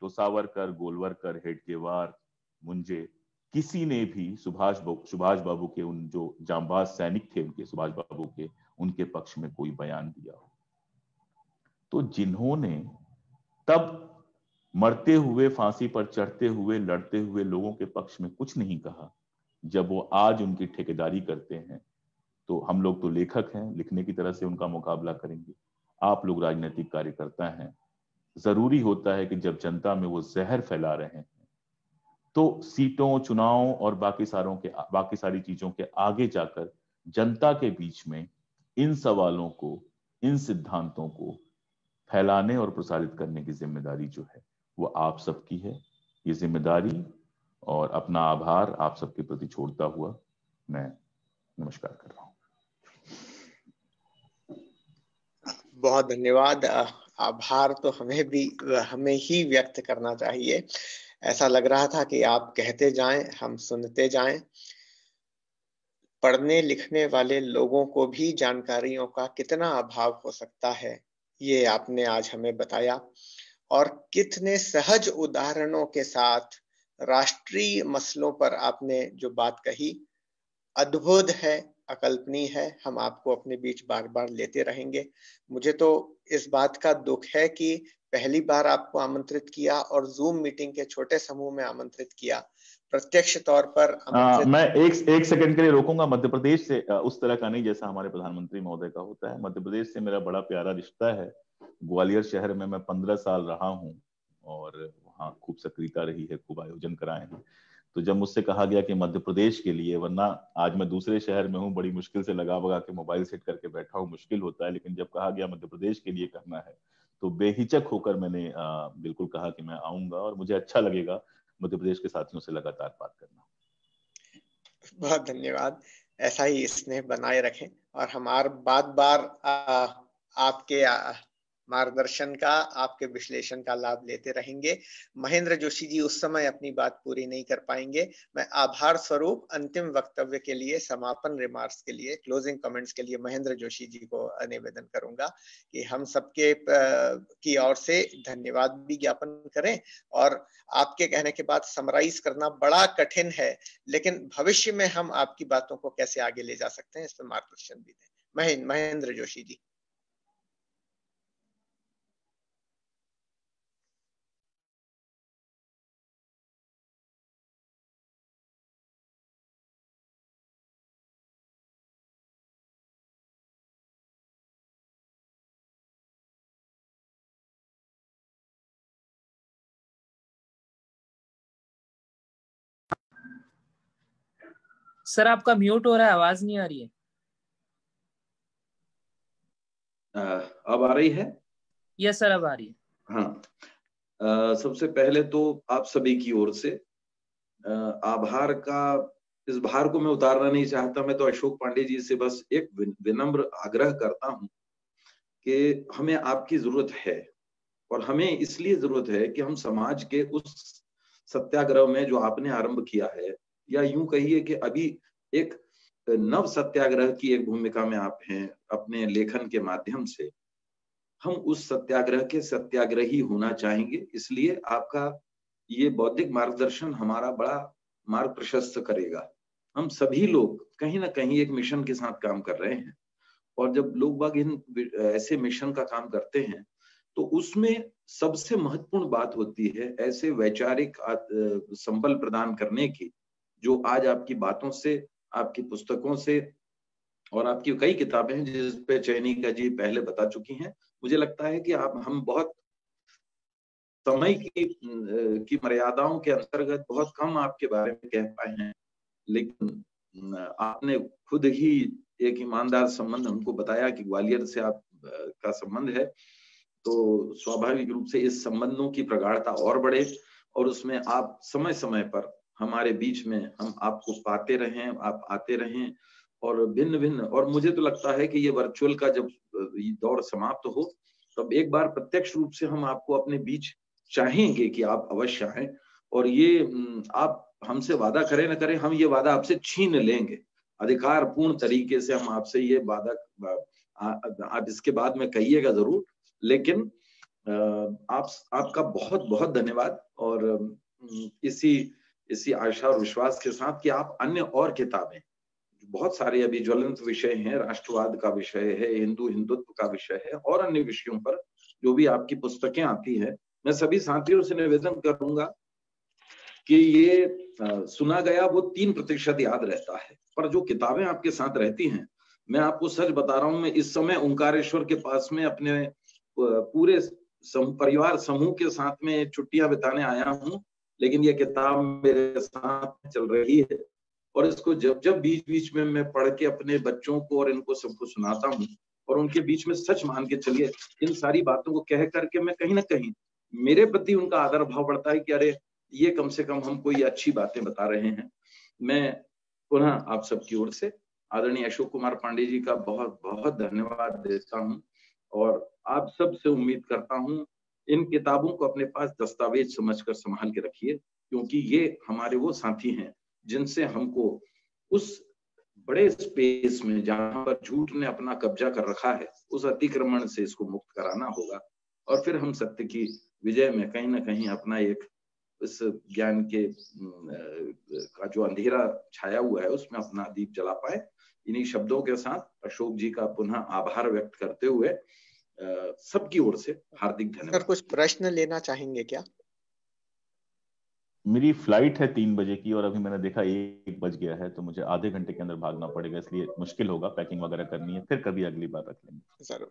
तो सावरकर, गोलवरकर, हेडगेवार, मुंजे, किसी ने भी सुभाष बाबू के, उन जो जांबाज सैनिक थे उनके, सुभाष बाबू के, उनके पक्ष में कोई बयान दिया हो। तो जिन्होंने तब मरते हुए, फांसी पर चढ़ते हुए, लड़ते हुए लोगों के पक्ष में कुछ नहीं कहा, जब वो आज उनकी ठेकेदारी करते हैं तो हम लोग तो लेखक हैं, लिखने की तरह से उनका मुकाबला करेंगे। आप लोग राजनीतिक कार्यकर्ता हैं। जरूरी होता है कि जब जनता में वो जहर फैला रहे हैं तो सीटों, चुनाव और बाकी सारी चीजों के आगे जाकर जनता के बीच में इन सवालों को, इन सिद्धांतों को फैलाने और प्रसारित करने की जिम्मेदारी जो है वो आप सबकी है। ये जिम्मेदारी और अपना आभार आप सबके प्रति छोड़ता हुआ मैं नमस्कार कर रहा हूं। बहुत धन्यवाद। आभार तो हमें ही व्यक्त करना चाहिए। ऐसा लग रहा था कि आप कहते जाएं, हम सुनते जाएं। पढ़ने लिखने वाले लोगों को भी जानकारियों का कितना अभाव हो सकता है, ये आपने आज हमें बताया, और कितने सहज उदाहरणों के साथ राष्ट्रीय मसलों पर आपने जो बात कही, अद्भुत है, अकल्पनीय है। हम आपको अपने बीच बार बार लेते रहेंगे। मुझे तो इस बात का दुख है कि पहली बार आपको आमंत्रित किया और जूम मीटिंग के छोटे समूह में आमंत्रित किया। प्रत्यक्ष तौर पर मैं एक सेकंड के लिए रोकूंगा। मध्य प्रदेश से उस तरह का नहीं जैसा हमारे प्रधानमंत्री महोदय का होता है। मध्य प्रदेश से मेरा बड़ा प्यारा रिश्ता है। ग्वालियर शहर में मैं 15 साल रहा हूँ और वहाँ खूब सक्रियता रही है, खूब आयोजन कराए हैं। तो जब मुझसे कहा गया कि मध्य प्रदेश के लिए, वरना आज मैं दूसरे शहर में हूँ, बड़ी मुश्किल से लगा भगा के मोबाइल सेट करके बैठा हूँ, मुश्किल होता है, लेकिन जब कहा गया मध्य प्रदेश के लिए करना है तो बेहिचक होकर मैंने बिल्कुल कहा कि मैं आऊंगा और मुझे अच्छा लगेगा मध्य प्रदेश के साथियों से लगातार बात करना। बहुत धन्यवाद। ऐसा ही स्नेह बनाए रखें और हमारे बार बार आपके मार्गदर्शन का, आपके विश्लेषण का लाभ लेते रहेंगे। महेंद्र जोशी जी उस समय अपनी बात पूरी नहीं कर पाएंगे। मैं आभार स्वरूप अंतिम वक्तव्य के लिए, समापन रिमार्क्स के लिए, क्लोजिंग कमेंट्स के लिए महेंद्र जोशी जी को निवेदन करूंगा कि हम सबके की ओर से धन्यवाद भी ज्ञापन करें। और आपके कहने के बाद समराइज करना बड़ा कठिन है, लेकिन भविष्य में हम आपकी बातों को कैसे आगे ले जा सकते हैं इस पर मार्गदर्शन भी दें। महेंद्र जोशी जी। सर आपका म्यूट हो रहा है, आवाज नहीं आ रही है। अब आ रही है? यस सर, अब आ रही है। हाँ, सबसे पहले तो आप सभी की ओर से आभार का इस भार को मैं उतारना नहीं चाहता। मैं तो अशोक पांडे जी से बस एक विनम्र आग्रह करता हूं कि हमें आपकी जरूरत है, और हमें इसलिए जरूरत है कि हम समाज के उस सत्याग्रह में जो आपने आरंभ किया है, या यूं कहिए कि अभी एक नव सत्याग्रह की एक भूमिका में आप हैं अपने लेखन के माध्यम से, हम उस सत्याग्रह के सत्याग्रही होना चाहेंगे। इसलिए आपका ये बौद्धिक मार्गदर्शन हमारा बड़ा मार्ग प्रशस्त करेगा। हम सभी लोग कहीं ना कहीं एक मिशन के साथ काम कर रहे हैं, और जब लोग बाग इन ऐसे मिशन का काम करते हैं तो उसमें सबसे महत्वपूर्ण बात होती है ऐसे वैचारिक संबल प्रदान करने की, जो आज आपकी बातों से, आपकी पुस्तकों से, और आपकी कई किताबें हैं जिस पे चयनिका जी पहले बता चुकी हैं। मुझे लगता है कि हम बहुत समय की मर्यादाओं के अंतर्गत बहुत कम आपके बारे में कह पाए हैं, लेकिन आपने खुद ही एक ईमानदार संबंध हमको बताया कि ग्वालियर से आप का संबंध है, तो स्वाभाविक रूप से इस संबंधों की प्रगाढ़ता और बढ़े, और उसमें आप समय समय पर हमारे बीच में हम आपको पाते रहें, आप आते रहें, और भिन्न भिन्न, और मुझे तो लगता है कि ये वर्चुअल का जब दौर समाप्त हो तब एक बार प्रत्यक्ष रूप से हम आपको अपने बीच चाहेंगे कि आप अवश्य आएं। और ये आप हमसे वादा करें न करें, हम ये वादा आपसे छीन लेंगे अधिकार पूर्ण तरीके से। हम आपसे ये वादा, आप इसके बाद में कहिएगा जरूर, लेकिन आपका बहुत बहुत धन्यवाद। और इसी आशा और विश्वास के साथ कि आप अन्य और किताबें, बहुत सारे अभी ज्वलंत विषय हैं, राष्ट्रवाद का विषय है, हिंदुत्व का विषय है, और अन्य विषयों पर जो भी आपकी पुस्तकें आती है, मैं सभी साथियों से निवेदन करूंगा कि ये सुना गया वो 3% याद रहता है, पर जो किताबें आपके साथ रहती हैं, मैं आपको सच बता रहा हूं, मैं इस समय ओंकारेश्वर के पास में अपने पूरे परिवार समूह के साथ में छुट्टियां बिताने आया हूं, लेकिन ये किताब मेरे साथ चल रही है, और इसको जब जब बीच बीच में मैं पढ़ के अपने बच्चों को और इनको सबको सुनाता हूँ, और उनके बीच में सच मान के चलिए इन सारी बातों को कह करके मैं कहीं ना कहीं मेरे प्रति उनका आदर भाव बढ़ता है कि अरे ये कम से कम हमको ये अच्छी बातें बता रहे हैं। मैं पुनः आप सबकी ओर से आदरणीय अशोक कुमार पांडे जी का बहुत बहुत धन्यवाद देता हूँ, और आप सब से उम्मीद करता हूँ इन किताबों को अपने पास दस्तावेज समझकर संभाल के रखिए, क्योंकि ये हमारे वो साथी हैं जिनसे हमको उस बड़े स्पेस में जहां पर झूठ ने अपना कब्जा कर रखा है, उस अतिक्रमण से इसको मुक्त कराना होगा, और फिर हम सत्य की विजय में कहीं ना कहीं अपना एक इस ज्ञान के का जो अंधेरा छाया हुआ है उसमें अपना दीप जला पाए। इन्हीं शब्दों के साथ अशोक जी का पुनः आभार व्यक्त करते हुए सबकी ओर से हार्दिक धन्यवाद। कुछ प्रश्न लेना चाहेंगे क्या? मेरी फ्लाइट है 3 बजे की, और अभी मैंने देखा 1 बज गया है, तो मुझे आधे घंटे के अंदर भागना पड़ेगा, इसलिए मुश्किल होगा, पैकिंग वगैरह करनी है, फिर कभी अगली बार रख लेंगे। जरूर।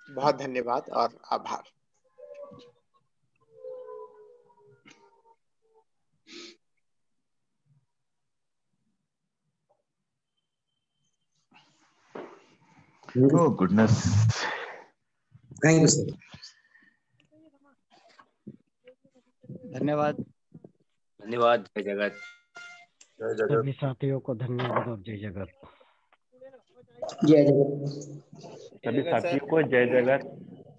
बहुत धन्यवाद और आभार। Oh goodness. Thank you sir. धन्यवाद। धन्यवाद। जय जगत। सभी साथियों को धन्यवाद और जय जगत। जय जगत। सभी साथियों को जय जगत।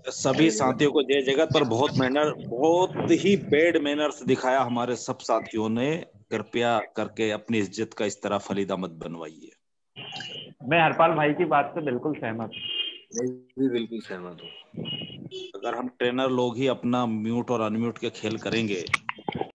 सभी साथियों को जय जगत। पर बहुत ही बैड मैनर्स दिखाया हमारे सब साथियों ने। कृपया करके अपनी इज्जत का इस तरह फलीदा मत बनवाइए। मैं हरपाल भाई की बात से बिल्कुल सहमत हूँ। मैं भी बिल्कुल सहमत हूँ। अगर हम ट्रेनर लोग ही अपना म्यूट और अनम्यूट के खेल करेंगे